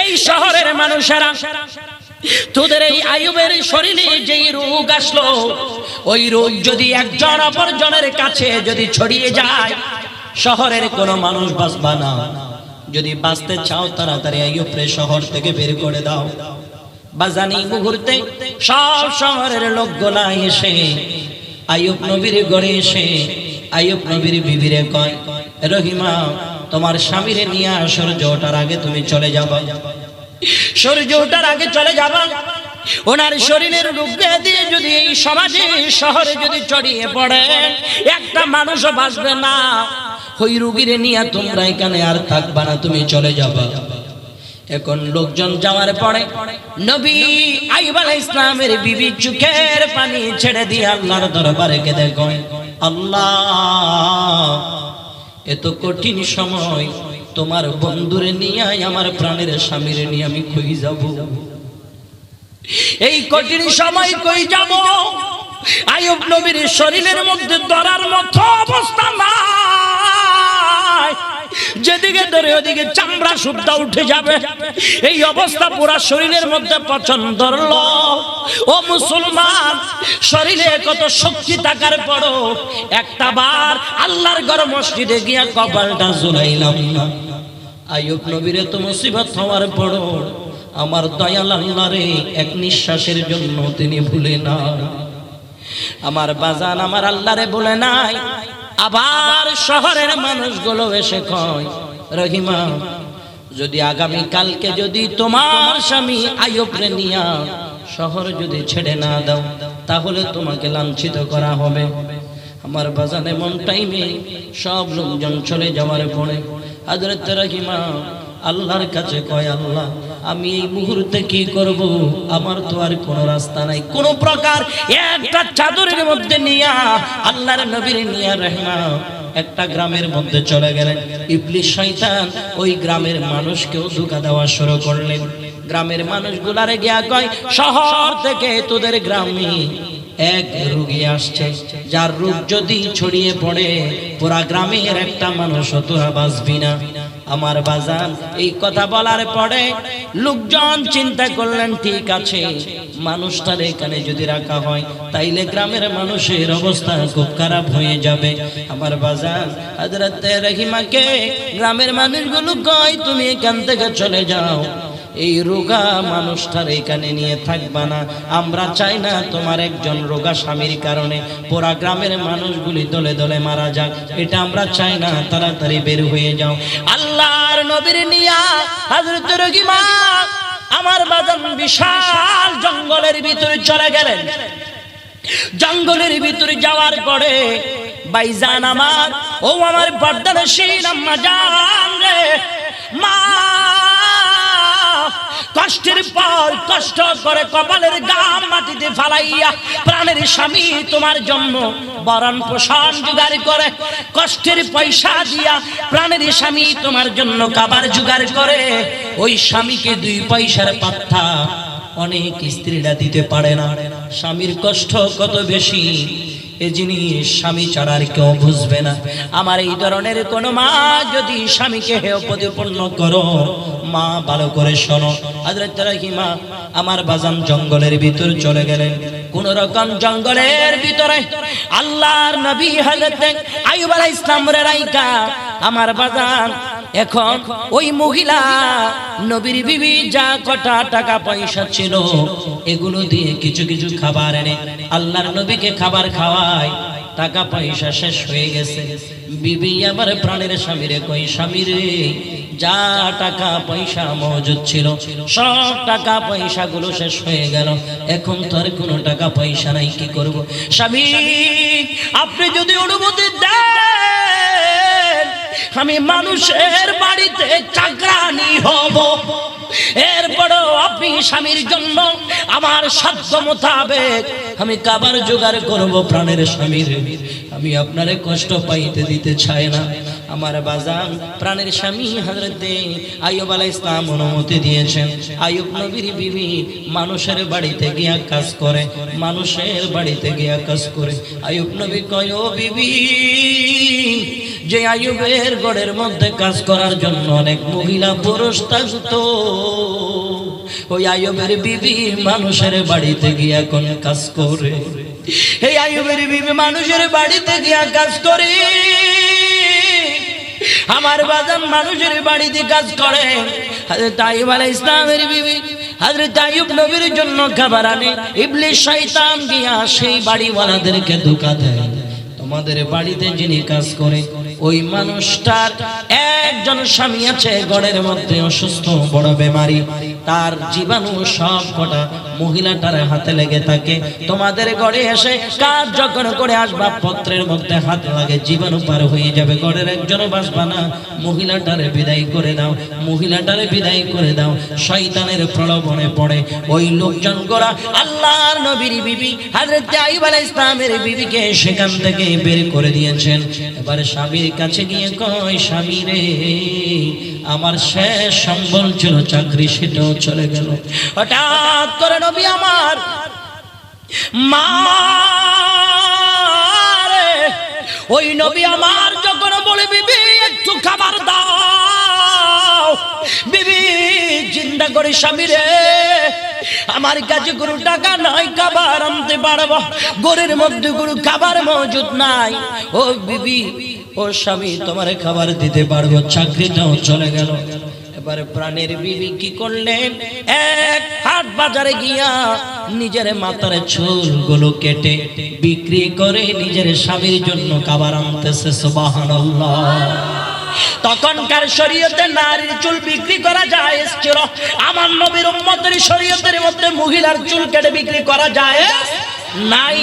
এই শহরের মানুষেরা তোদের এই আইয়ুবের শরীরে যেই রোগ আসলো, ওই রোগ যদি একজন অপরজনের কাছে যদি ছড়িয়ে যায়, শহরের কোনো মানুষ বাঁচবে না। যদি বাঁচতে চাও তাড়াতাড়ি আইয়ুবরে শহর থেকে বের করে দাও। বাজানি মুহূর্তে সব শহরের লোকগুলা এসে আইয়ুব নবীর ঘরে এসে আইয়ুব নবীর বিবিরে কয়, রহিমা তোমার স্বামীরে নিয়ে সূর্য ওঠার আগে তুমি চলে যাবা, সূর্য ওঠার আগে চলে যাবা। ওনার শরীরের রোগ ব্যাধি যদি এই সমাজে শহরে যদি ছড়িয়ে পড়ে, একটা মানুষও বাঁচবে না। ওই রোগীরে নিয়ে তোমরা এখানে আর থাকবা না, তুমি চলে যাবা। এখন লোকজন যাওয়ার পরে নবী আইয়ুব আলাইহিস সালামের বিবি চোখের পানি ছেড়ে দিয়ে আল্লাহর দরবারে কেঁদে কয়, আল্লাহ এত কঠিন সময় তোমার বন্ধুরে নিয়ে আমার প্রাণের স্বামীরে নিয়ে আমি কই যাব? এই কঠিন সময় কই যাব? আইয়ুব নবীর শরীরের মধ্যে ধরার মতো অবস্থা নাই, যেদিকে ধরে ওদিকে চামড়া সুদ্ধা উঠে যাবে, এই অবস্থা পুরা শরীরের মধ্যে পছন্দ ধরলো। ও মুসলমান, শরীরে কত শক্তি থাকার পরও একটা বার আল্লাহর ঘর মসজিদে গিয়া কপালটা ঝুলাইলাম না। আইয়ুব নবীর এত মুসিবত হওয়ার পরও আমার দয়াল আল্লাহরে এক নিঃশ্বাসের জন্য তিনি ভুলে না। আমার বাজান আমার আল্লাহরে ভুলে নাই। আবার শহরের মানুষগুলো এসে কয়, রহিমা যদি আগামী কালকে যদি তোমার স্বামী আইয়ুবরে নিয়া শহর যদি ছেড়ে না দাও, তাহলে তোমাকে লাঞ্ছিত করা হবে। আমার বাজান এমন টাইমে সব লোকজন চলে যাওয়ার পরে হযরত রহিমা আল্লাহর কাছে কয়, আল্লাহ আমি এই মুহূর্তে কি করব? আমার তো আর কোনো রাস্তা নাই। কোন প্রকার একটা চাদরের মধ্যে নিয়া আল্লাহর নবীর নিয়া রহিমা একটা গ্রামের মধ্যে চলে গেলেন। ইবলিস শয়তান ওই গ্রামের মানুষকেও ধোঁকা দেওয়া শুরু করলেন। গ্রামের মানুষগুলারে গিয়া কয়, শহর থেকে তোদের গ্রামে এক রোগী আসছে, যার রোগ যদি ছড়িয়ে পড়ে পুরা গ্রামের একটা মানুষ তোরা বাঁচবি না। আমার বাজান এই কথা বলার পরে লোকজন চিন্তা করলেন, ঠিক আছে মানুষটার এখানে যদি রাখা হয় তাইলে গ্রামের মানুষের অবস্থা খুব খারাপ হয়ে যাবে। আমার বাজান হযরত রহিমাকে গ্রামের মানুষগুলো কয়, তুমি এখান থেকে চলে যাও, এই রোগা মানুষটার এখানে নিয়ে থাকবা না। আমরা চাই না তোমার একজন রোগা স্বামীর কারণে পুরা গ্রামের মানুষগুলি দলে দলে মারা যাক, এটা আমরা চাই না। তাড়াতাড়ি বের হয়ে যাও। আল্লাহর নবীর নিয়া হযরত রহিমা আমার বাজান বিশাল জঙ্গলের ভিতরে চলে গেলেন। জঙ্গলের ভিতরে যাওয়ার পরে ভাইজান আমার, ও আমার পর্দানশীল আম্মা জান রে, মা কষ্টের পর কষ্ট করে কপালের গাম মাটিতে ফালাইয়া প্রাণের স্বামী তোমার জন্য বরণ পোষণ জোগাড় করে, কষ্টের পয়সা দিয়া প্রাণের স্বামী তোমার জন্য খাবার জোগাড় করে। ওই স্বামীকে 2 পয়সার পাত্তা অনেক স্ত্রীরা দিতে পারে না। স্বামীর কষ্ট কত বেশি এই জিনিস স্বামী ছাড়া আর কেউ বুঝবে না। আমার এই ধরনের কোন মা যদি স্বামীকে হেয় প্রতিপন্ন করো, মা ভালো করে শোনো। হযরত রহিমা আমার বাজান জঙ্গলের ভিতর চলে গেলেন। কোন রকম জঙ্গলের ভিতরে আল্লাহর নবী হযরত আইয়ুব আলাইহিস সালামের রাইকা আমার বাজান এখন ওই মহিলা নবীর বিবি যা কটা টাকা পয়সা ছিল এগুলো দিয়ে কিছু কিছু খাবার এনে আল্লাহর নবীকে খাবার খাওয়ায়। টাকা পয়সা শেষ হয়ে গেছে। বিবি আবার প্রাণের স্বামীরে কই, স্বামীরে যা টাকা পয়সা মজুদ ছিল সব টাকা পয়সা গুলো শেষ হয়ে গেল, এখন তো আর কোনো টাকা পয়সা নাই, কি করব? স্বামী আপনি যদি অনুমতি দেন আমি মানুষের বাড়িতে চাকরানি হব, এরপরও আপনি স্বামীর জন্য আমার সাধ্য মোতাবেক আমি কাবার জোগাড় করব প্রাণের স্বামীর, আমি আপনারে কষ্ট পাইতে দিতে চাই না। আমার বাজান প্রাণের স্বামী হযরতে আইয়ুব আলাইহিস সালাম অনুমতি দিয়েছেন। আইয়ুব নবীর বিবি মানুষের বাড়িতে গিয়া কাজ করে, মানুষের বাড়িতে গিয়া কাজ করে। আইয়ুব নবী কয়, ও বিবি, যে আইয়ুবের ঘরের মধ্যে কাজ করার জন্য অনেক মহিলা পুরুষ থাকতো, ওই আইয়ুবের বিবি মানুষের বাড়িতে গিয়া কোন কাজ করে? এই আইয়ুবের বিবি মানুষের বাড়িতে গিয়া কাজ করে। আমার বাজান মানুষের বাড়িতে কাজ করে। হযরত আইয়ুব আলাইহিস সালামের বিবি হযরত আইয়ুব নবীর জন্য খাবার আনে। ইবলিস শয়তান গিয়া সেই বাড়িওয়ালাদেরকে ধোঁকা দেয়, তোমাদের বাড়িতে যিনি কাজ করে ওই মানুষটার একজন স্বামী আছে, ঘরের মধ্যে অসুস্থ, বড় বেমারি, তার জীবাণু সব কটা মহিলাটার হাতে লেগে থাকে। তোমাদের ঘরে এসে কাজ যখন করে আসবাবপত্রের মধ্যে হাত লাগে, জীবাণু পার হয়ে যাবে, ঘরের একজনও বাঁচবা না। মহিলাটারে বিদায় করে দাও, মহিলাটারে বিদায় করে দাও। শয়তানের প্রলোভনে পড়ে ওই লোকজন গোরা আল্লাহর নবীর বিবি হযরত আইয়ুব আলাইহিস সালামের বিবিকে সেখান থেকে বের করে দিয়েছেন। এবারে স্বামীর কাছে গিয়ে কয়, স্বামী রে, আমার শেষ সম্বল ছিল চাকরি, সেটাও চলে গেল। হঠাৎ করে নবী আমার মা রে, ওই নবী আমার যখন বলে, বিবি একটু খাবার দাও, বিবি চিন্তা করে, স্বামী রে, আমার কাছে কোনো টাকা নাই, খাবার আনতে পারবো, ঘরের মধ্যে কোনো খাবার মজুদ নাই। ও বিবি, ও স্বামী, তোমার খাবার দিতে পারবো, চাকরিটাও চলে গেল। এবারে প্রাণের বিবি কি করলেন, এক হাট বাজারে গিয়া নিজের মাথার চুলগুলো কেটে বিক্রি করে নিজের স্বামীর জন্য খাবার আনতেছে। সুবহানাল্লাহ। তখনকার শরীয়তে নারীর চুল বিক্রি করা জায়েজ ছিল, আমার নবীর উম্মতের শরীয়তের মধ্যে মহিলার চুল কেটে বিক্রি করা জায়েজ নাই।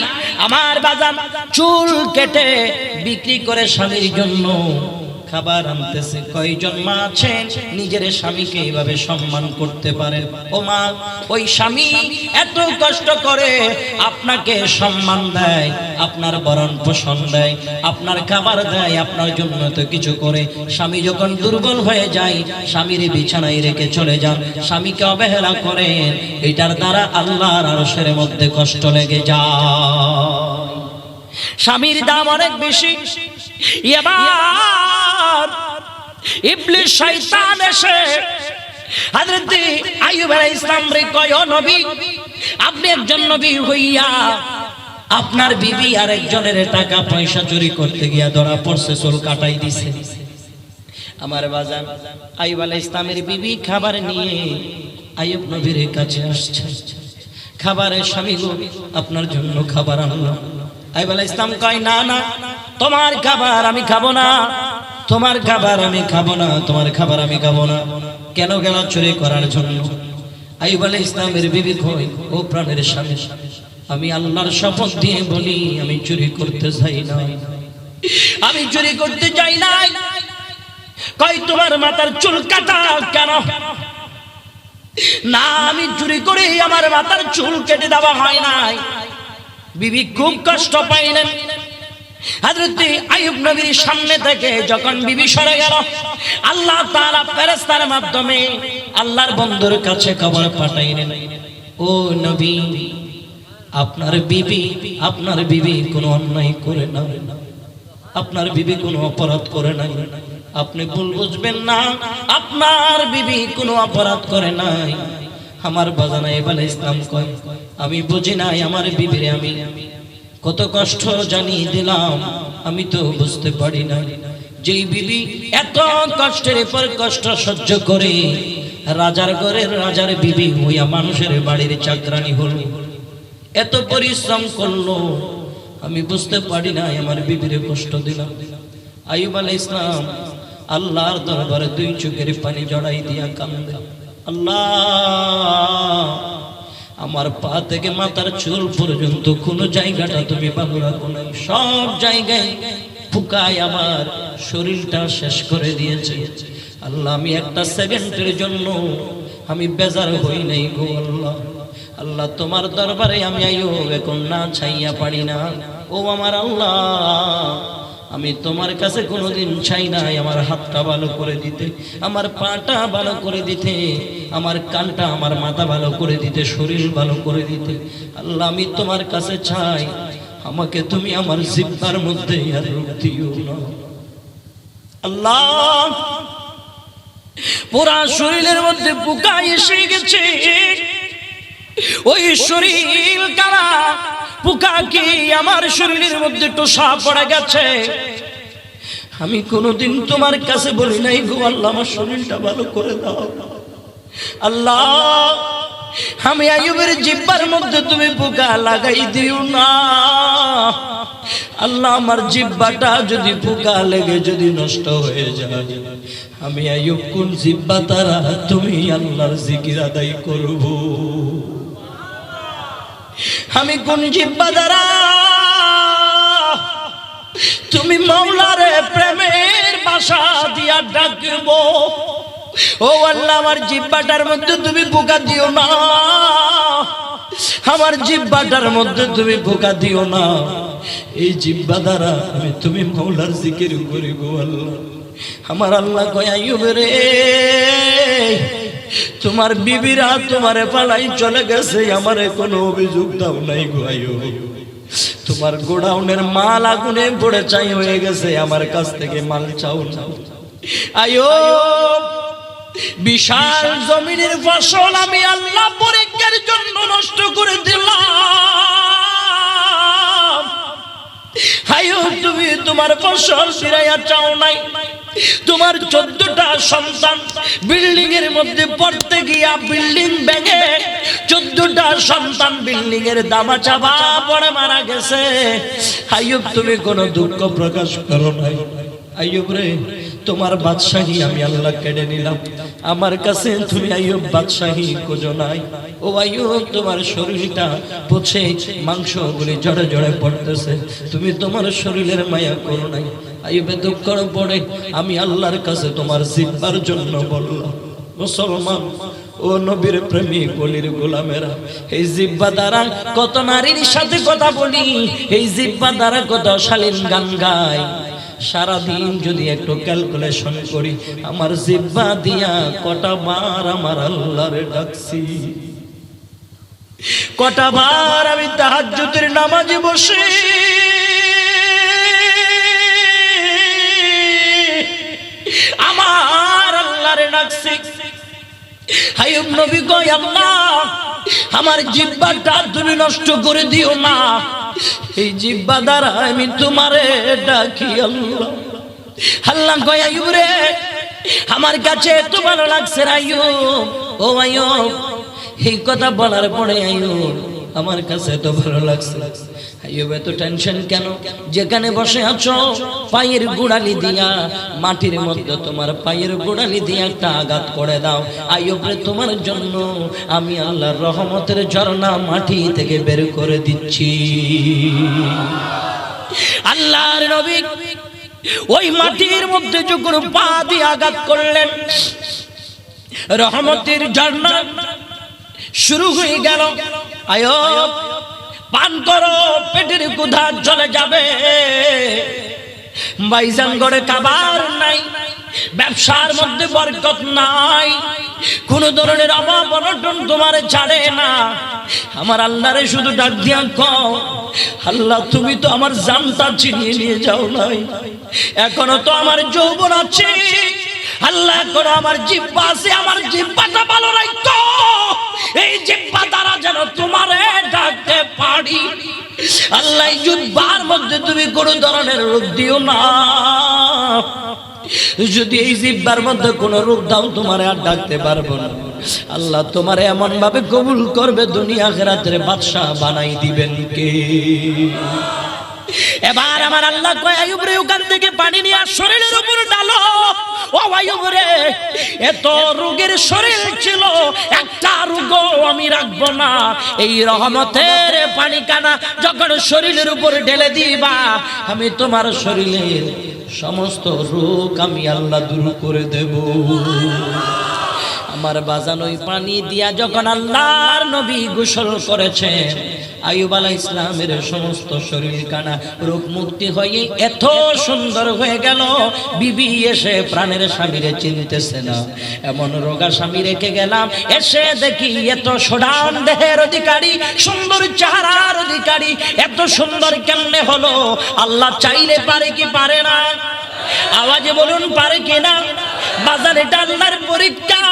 আমার বাজান চুল কেটে বিক্রি করে স্বামীর জন্য খাবার আনতেছে। কয়জন মা আছেন নিজের স্বামীকে এইভাবে সম্মান করতে পারেন? ও মা, ওই স্বামী এত কষ্ট করে আপনাকে সম্মান দেয়, আপনার বরণ পোষণ দেয়, আপনার খাবার দেয়, আপনার জন্য তো কিছু করে। স্বামী যখন দুর্বল হয়ে যায়, স্বামীর বিছানায় রেখে চলে যান, স্বামীকে অবহেলা করেন, এটার দ্বারা আল্লাহর আরশের মধ্যে কষ্ট লেগে যায়। স্বামীর দাম অনেক বেশি। এবার ইবলিস শয়তান এসে হযরত আইয়ুব আলাইহিস সালাম রে কয়, ও নবী, আপনি একজন নবী হইয়া আপনার বিবি আর একজনের টাকা পয়সা চুরি করতে গিয়া ধরা পড়ছে, চুল কাটাই দিছে। আমার বাজান আইয়ুব আলাইহিস সালামের বিবি খাবার নিয়ে আইয়ুব নবীর কাছে আসছে। খাবারের স্বামী গো, আপনার জন্য খাবার আনলাম। আইয়ুব আলাইহিস সালাম কয়, না না, তোমার খাবার আমি খাবো না, তোমার খাবার আমি খাবো না, তোমার খাবার আমি খাবো না। কেন গেল? চুরি করার জন্য। আইয়ুব আলাইহিস সালামের বিবি কয়, ও প্রাণের স্বামী, আমি আল্লাহর শপথ দিয়ে বলি, আমি চুরি করতে চাই না, আমি চুরি করতে চাই না। কয়, তোমার মাথার চুল কাটা কেন? না, আমি চুরি করে আমার মাথার চুল কেটে দেওয়া হয় নাই। বিবি খুব কষ্ট পাইলেন। হযরত আইয়ুব নবীর সামনে থেকে যখন বিবি সরে গেল, আল্লাহ তাআলা ফেরেশতার মাধ্যমে আল্লাহর বন্ধুর কাছে খবর পাঠাইলেন, ও নবী, আপনার বিবি কোনো অন্যায় করে না, আপনার বিবি কোনো অপরাধ করে নাই, আপনি ভুল বুঝবেন না, আপনার বিবি কোনো অপরাধ করে নাই। আমার বাজান আইয়ুব আলাইহিস সালাম কয়, আমি বুঝি নাই আমার বিবিরে আমি কত কষ্ট জানিয়ে দিলাম, আমি তো বুঝতে পারি না। যেই বিবি এত কষ্টের পর কষ্ট সহ্য করে রাজার ঘরের রাজার বিবি হইয়া মানুষের বাড়ির চাকরানি হলো, এত পরিশ্রম করলো, আমি বুঝতে পারি না আমার বিবিরে কষ্ট দিলাম। আইয়ুব আলাইহিস সালাম আল্লাহর দরবারে দুই চোখের পানি জড়াই দিয়া কান্দে, আল্লাহ, আমার পা থেকে মাথার চুল পর্যন্ত কোনো জায়গাটা তুমি ভালো রাখো নাই, সব জায়গায় ফুকায় আমার শরীরটা শেষ করে দিয়েছে। আল্লাহ, আমি একটা সেকেন্ডের জন্য আমি বেজার হই নাই গো আল্লাহ, আল্লাহ তোমার দরবারে আমি আইয়ুব এখন না ছাইয়া পারি না। ও আমার আল্লাহ, আমি তোমার কাছে কোনোদিন চাই নাই আমার হাতটা ভালো করে দিতে, আমার পাটা ভালো করে দিতে, আমার কানটা আমার মাথা ভালো করে দিতে, শরীর ভালো করে দিতে। আল্লাহ আমি তোমার কাছে চাই, আমাকে তুমি আমার জিহ্বার মধ্যে আর রূপ দিও না। আল্লাহ পুরা শরীরের মধ্যে পোকা এসে গেছে, ওই শরীর কারা পোকা কি আমার শরীরের মধ্যে টোসা পড়ে গেছে। আমি কোনোদিন তোমার কাছে বলি নাই গো আল্লাহ আমার শরীরটা ভালো করে দাও। আল্লাহ আমি আইয়ুবের জিহ্বার মধ্যে তুমি পোকা লাগাই দিও না। আল্লাহ আমার জিহ্বাটা যদি পোকা লেগে যদি নষ্ট হয়ে যায়, আমি আইয়ুব কোন জিহ্বা তারা তুমি আল্লাহর জিকির আদায় করব? আমি কোন জিহ্বা দ্বারা তুমি মাওলারে প্রেমের ভাষা দিয়া ডাকবো? ও আল্লাহ আমার জিহ্বাটার মধ্যে তুমি পোকা দিও না, আমার জিহ্বাটার মধ্যে তুমি পোকা দিও না। এই জিহ্বা দ্বারা আমি তুমি মাওলার জিকির করিব। আল্লাহ আমার আল্লাহ কয় আইয়ুব রে, তোমার বিবিরা তোমারে পালাই চলে গেছে, আমারে কোনো অভিযোগ দাও নাই গো আইয়ুব। তোমার গোডাউনের মাল আগুনে পড়ে ছাই হয়ে গেছে, আমার কাছ থেকে মাল চাও না। আইয়ুব বিশাল জমিনের ফসল আমি আল্লাহ পরীক্ষার জন্য নষ্ট করে দিলাম। আইয়ুব তুমি তোমার ফসল ফিরাইয়া চাও নাই, তোমার 14টা সন্তান বিল্ডিং এর মধ্যে পড়তে গিয়া বিল্ডিং ভেঙে 14টা সন্তান বিল্ডিং এর দামা চাপা পড়ে মারা গেছে। আইয়ুব তুমি কোনো দুঃখ প্রকাশ করো নাই। আইয়ুব রে তোমার বাদশাহী আমি আল্লাহ কেড়ে নিলাম, আমার কাছে তুমি আইয়ুব বাদশাহী খোঁজো নাই। ও আইয়ুব তোমার শরীরটা পচে মাংসগুলি জড়ে জড়ে পড়তেছে, তুমি তোমার শরীরের মায়া করো নাই। আইয়ুবে দুঃখ পড়ে আমি আল্লাহর কাছে তোমার জিহ্বার জন্য বললাম। মুসলমান ও নবীর প্রেমিক বলির গোলামেরা, এই জিহ্বা দ্বারা কত নারীর সাথে কথা বলি, এই জিহ্বা দ্বারা কত শালীন গান গাই। সারাদিন যদি একটু ক্যালকুলেশন করি, আমার জিহ্বা দিয়া কটা বার আমার আল্লাহরে ডাকছি, কটা বার আমি তাহাজ্জুদের নামাজে বসে আমার আল্লাহরে ডাকছি। আইয়ুব নবী কয় আল্লাহ আমার জিহ্বাটা তুমি নষ্ট করে দিও না, এই জিহ্বা দ্বারা আমি তোমারে ডাকি। আল্লাহ আল্লাহ কয় আইয়ুব রে আমার কাছে এত ভালো লাগছে আইয়ুব, ও আইয়ুব এই কথা বলার পরে আইয়ুব আমার কাছে এত ভালো লাগছে। আইয়ুব এত টেনশন কেন? যেখানে বসে আছো পায়ের গোড়ালি দিয়া মাটির মধ্যে তোমার পায়ের গোড়ালি দিয়া একটা আঘাত করে দাও। আইয়ুব রে তোমার জন্য আমি আল্লাহর রহমতের ঝর্ণা মাটি থেকে বের করে দিচ্ছি। আল্লাহর নবী ওই মাটির মধ্যে যখন পা দিয়ে আঘাত করলেন, রহমতের ঝর্ণা শুরু হয়ে গেল। আইয়ুব পান করো, পেটের ক্ষুধা চলে যাবে। ভাইজান ঘরে খাবার নাই, ব্যবসার মধ্যে বরকত নাই, কোন ধরনের অভাব অনটন তোমার ছাড়ে না। আমার আল্লাহরে শুধু ডাক দিয়া কও, আল্লাহ তুমি তো আমার জানটা ছিনিয়ে নিয়ে যাও নাই, এখনো তো আমার যৌবন আছে। আল্লাহ এখনো আমার জিহ্বা আছে, আমার জিহ্বাটা ভালো রাখো, এই জিহ্বা দ্বারা যেন তোমারে ডাকতে পারি। আল্লাহ জিহ্বার মধ্যে তুমি কোনো ধরনের রোগ দিও না। যদি এই জিহ্বার মধ্যে কোনো রোগ দাও তোমারে আর ডাকতে পারবো না। আল্লাহ তোমারে এমন ভাবে কবুল করবে, দুনিয়া আখিরাতের বাদশা বানাই দিবেন কে? এবার আমার আল্লাহ কয় আইয়ুব রে ওখান থেকে পানি নিয়ে শরীরের উপর ডালো। ও আইয়ুব রে এত রোগের শরীর ছিল, একটা রোগও আমি রাখবো না। এই রহমতের পানি কানা যখন শরীরের উপর ঢেলে দিবা, আমি তোমার শরীরের সমস্ত রোগ আমি আল্লাহ দূর করে দেব। আমার বাজান ওই পানি দিয়া যখন আল্লাহর নবী গোসল করেছেন, আইয়ুব আলাইহিস সালামের সমস্ত শরীর কানা রোগ মুক্তি হয়ে এত সুন্দর হয়ে গেল, বিবি এসে প্রাণের স্বামীরে চিনতেছে না, এমন রোগা স্বামী রেখে গেলাম, এসে দেখি এত সুঠাম দেহের অধিকারী, সুন্দর চেহারার অধিকারী, এত সুন্দর কেমনে হলো? আল্লাহ চাইলে পারে কি পারে না? আওয়াজে বলুন পারে কিনা? বাজার এটা আল্লাহর পরীক্ষা,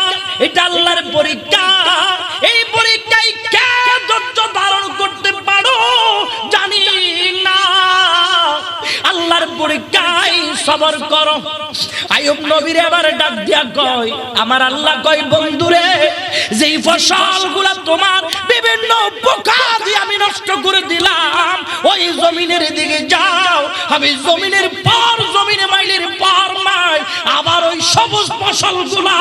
এটা আল্লাহর পরীক্ষা। এই পরীক্ষায় কে ধৈর্য ধারণ করতে পারো জানি না, আল্লাহর পরীক্ষায় সবর করো। আইয়ুব নবীর এবার ডাক দিয়া কয়, আমার আল্লাহ কয়, বন্ধুরে, যেই ফসলগুলা তোমার বিভিন্ন পোকা দিয়ে আমি নষ্ট করে দিলাম, ওই জমিনের দিকে যাও, আমি জমিনের পর জমিনে মাইলের পর মাইল আবার ওই সবুজ ফসলগুলা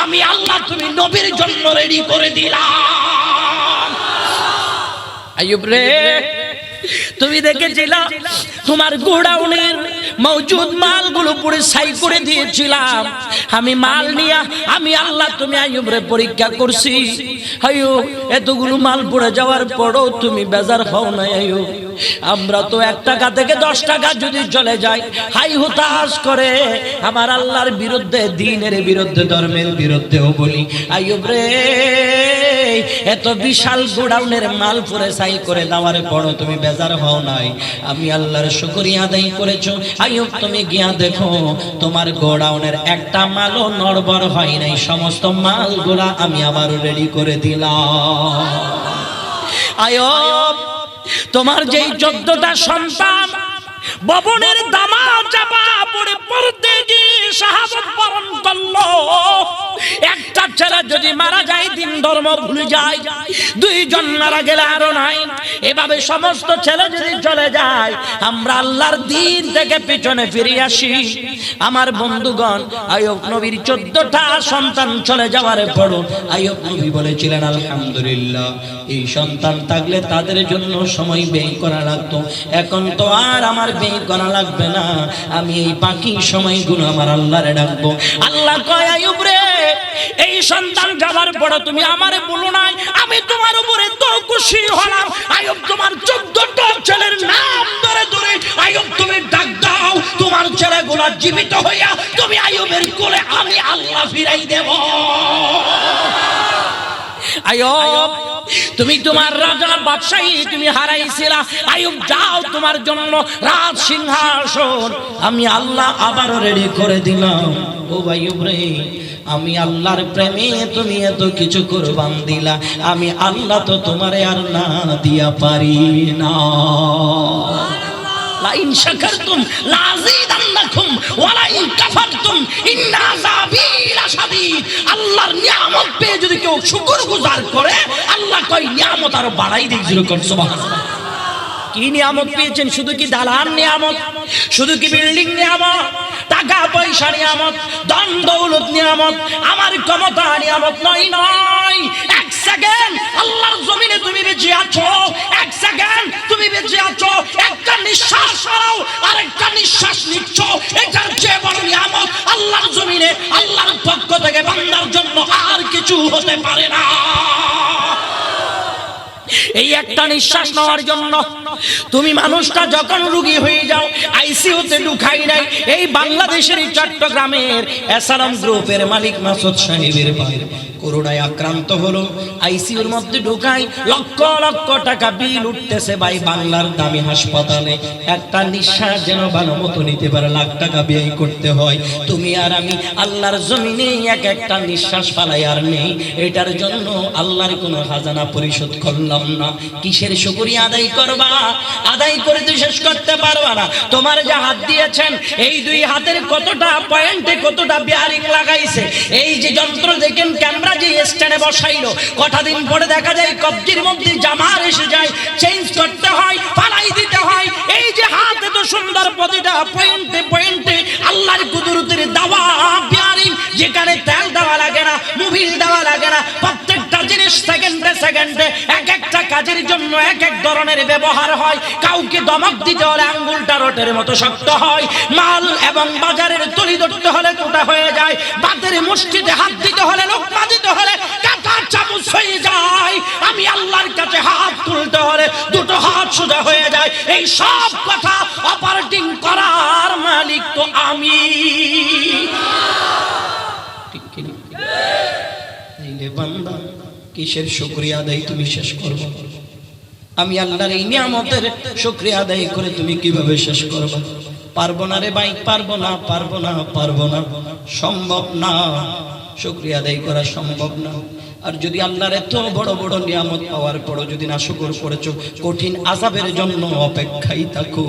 আমি আল্লাহ তুমি নবীর জন্য রেডি করে দিলাম। আইয়ুব রে, তুমি দেখেছিলা তোমার গোডাউনের মজুদ মালগুলো পুরো ছাই করে দিয়েছিলাম, আমি মাল নিয়ে আমি আল্লাহ তুমি আইয়ুবরে পরীক্ষা করছি। আইয়ুব, এতগুলো মাল পড়ে যাওয়ার পরও তুমি বেজার হও না আইয়ুব। আমরা তো 1 টাকা থেকে 10 টাকা যদি চলে যায় হাই হুতাশ করে আমার আল্লাহর বিরুদ্ধে, দ্বীনের বিরুদ্ধে, ধর্মের বিরুদ্ধেও বলি। আইয়ুব রে, এত বিশাল গোডাউনের মাল পুরো ছাই করে দেওয়ার পরও তুমি বেজার হও নাই, আমি আল্লাহর শুকরিয়া আদায় করেছো। আইয়ুব, তুমি গিয়া দেখো তোমার গোডাউনের একটা মালও নড়বড় হয় নাই, সমস্ত মালগুলা আমি আবার রেডি করে দিলাম। আইয়ুব, তোমার যেই 14টা সন্তান ভবনের দামা চাপা পড়ে পড়তে গিয়ে শাহাদাত বরণ করলো, একটা ছেলে যদি মারা যায়, দিন ধর্ম ভুলে যায়, 2 জন মারা গেলে আরো নাই, এভাবে সমস্ত ছেলে যদি চলে যায়, আমরা আল্লাহর দ্বীন থেকে পিছনে ফিরে আসি। আমার বন্ধুগণ, আইয়ুব নবীর 14টা সন্তান চলে যাওয়ার পর আইয়ুব নবী বলেছিলেন, আলহামদুলিল্লাহ, এই সন্তান থাকলে তাদের জন্য সময় ব্যয় করা লাগতো, এখন তো আর আমার ব্যয় করা লাগবে না, আমি এই বাকি সময়গুলো আমার আল্লাহরে ডাকবো। আল্লাহ কয়, আইয়ুব রে, এই সন্তান যাওয়ার পর তুমি আমারে বলো নাই, আমি তোমার উপরে তো খুশি হলাম। আইয়ুব, তোমার 14টা ছেলের নাম ধরে ধরে আইয়ুব তুমি ডাক দাও, তোমার ছেলেগুলো জীবিত হইয়া তুমি আইয়ুবের কোলে আমি আল্লাহ ফিরাই দেব। আইয়ুব, তুমি তোমার রাজা বাদশাহী তুমি হারাইছিলা, আইয়ুব যাও, তোমার জন্য রাজ সিংহাসন আমি আল্লাহ আবার রেডি করে দিলাম। ও আইয়ুব রে, আমি আল্লাহর প্রেমে তুমি এত কিছু কুরবান দিলা, আমি আল্লাহ তো তোমারে আর না দিয়া পারি না। লাইন শাকারতুম লাযীদান্নাকুম ওয়া লাইন কাফারতুম ইন্না আযাবী লাশাদীদ। আল্লাহর নিয়ামত পেয়ে যদি কেউ শুকরগুজার করে, আল্লাহ কয় নিয়ামত আরো বাড়াই দেই। যেরকম সুবহানাল্লাহ। কি নিয়ামত পেয়েছেন? শুধু কি দালান নিয়ামত? শুধু কি বিল্ডিং নিয়ামত? টাকা পয়সা নিয়ামত? ধন দৌলত নিয়ামত? আমার ক্ষমতা নিয়ামত নয়? নয়। 1 সেকেন্ড আল্লাহর জমিনে তুমি বেঁচে আছো, 1 সেকেন্ড তুমি বেঁচে আছো, একটা নিঃশ্বাস নাও আরেকটা নিঃশ্বাস নিচ্ছ, এটার চেয়ে বড় নিয়ামত আল্লাহর জমিনে আল্লাহর পক্ষ থেকে বান্দার জন্য আর কিছু হতে পারে না। এই একটা নিঃশ্বাস নেওয়ার জন্য তুমি মানুষটা যখন রোগী হয়ে যাও, আইসিইউতে ঢুকাই নাই, এই বাংলাদেশের চট্টগ্রামের এসআরএম গ্রুপের মালিক মাসুদ সাহেবের ভাই করোনায় আক্রান্ত হলো, আইসিইউর মধ্যে ঢুকাই, লক্ষ লক্ষ টাকা বিল উঠতেছে ভাই বাংলার দামি হাসপাতালে, একটা নিঃশ্বাস যেন ভালো মতো নিতে পারে লাখ টাকা ব্যয় করতে হয়। তুমি আর আমি আল্লাহর জমিনে একটা নিঃশ্বাস ফালাই আর নেই, এটার জন্য আল্লাহর কোনো খাজানা পরিশোধ করলাম না। কিসের শুকরিয়া আদায় করবা? আদায় করে তো শেষ করতে পারবা না। তোমার যে হাত দিয়েছেন, এই 2 হাতের কতটা পয়েন্টে কতটা বিয়ারিং লাগাইছে, এই যে যন্ত্র দেখেন ক্যামেরা যে স্ট্যান্ডে বসাইলো, কটা দিন পরে দেখা যায় কবজির মধ্যে জামার এসে যায়, চেঞ্জ করতে হয়, ফালাই দিতে হয়। এই যে হাত এত সুন্দর প্রতিটা পয়েন্টে পয়েন্টে আল্লাহর কুদরতের দেওয়া বিয়ারিং, যেখানে তেল দেওয়া লাগে না, মোবিল দেওয়া লাগে না, প্রত্যেকটা জিনিস সেকেন্ডে সেকেন্ডে এক একটা কাজের জন্য এক এক ধরনের ব্যবহার হয়। কাউকে দমক দিতে হলে আঙ্গুলটা রটের মতো শক্ত হয়, মাল এবং বাজারের তলি ধরতে হলে কোটা হয়ে যায়, বাতের মুষ্টিতে হাত দিতে হলে লোকমা দিতে কাছে হাত তুলতে হলে দুটো হাত সোজা হয়ে যায়। এই সব কথা অপারেটিং করার মালিক তো আমি। ঠিক কি না? এই বান্দা কিসের শুকরিয়া আদায় তুমি শেষ করবে? আমি আল্লাহর এই নিয়ামতের শুকরিয়া আদায় করে তুমি কিভাবে শেষ করবে? পারবো না রে ভাই, পারবো না, পারবো না, পারবো না, সম্ভব না। শুকরিয়া আদায় করা সম্ভব না। আর যদি আল্লাহর এত বড় বড় নিয়ামত পাওয়ার পরও যদি না শুকর করেছো, কঠিন আযাবের জন্য অপেক্ষায় থাকো,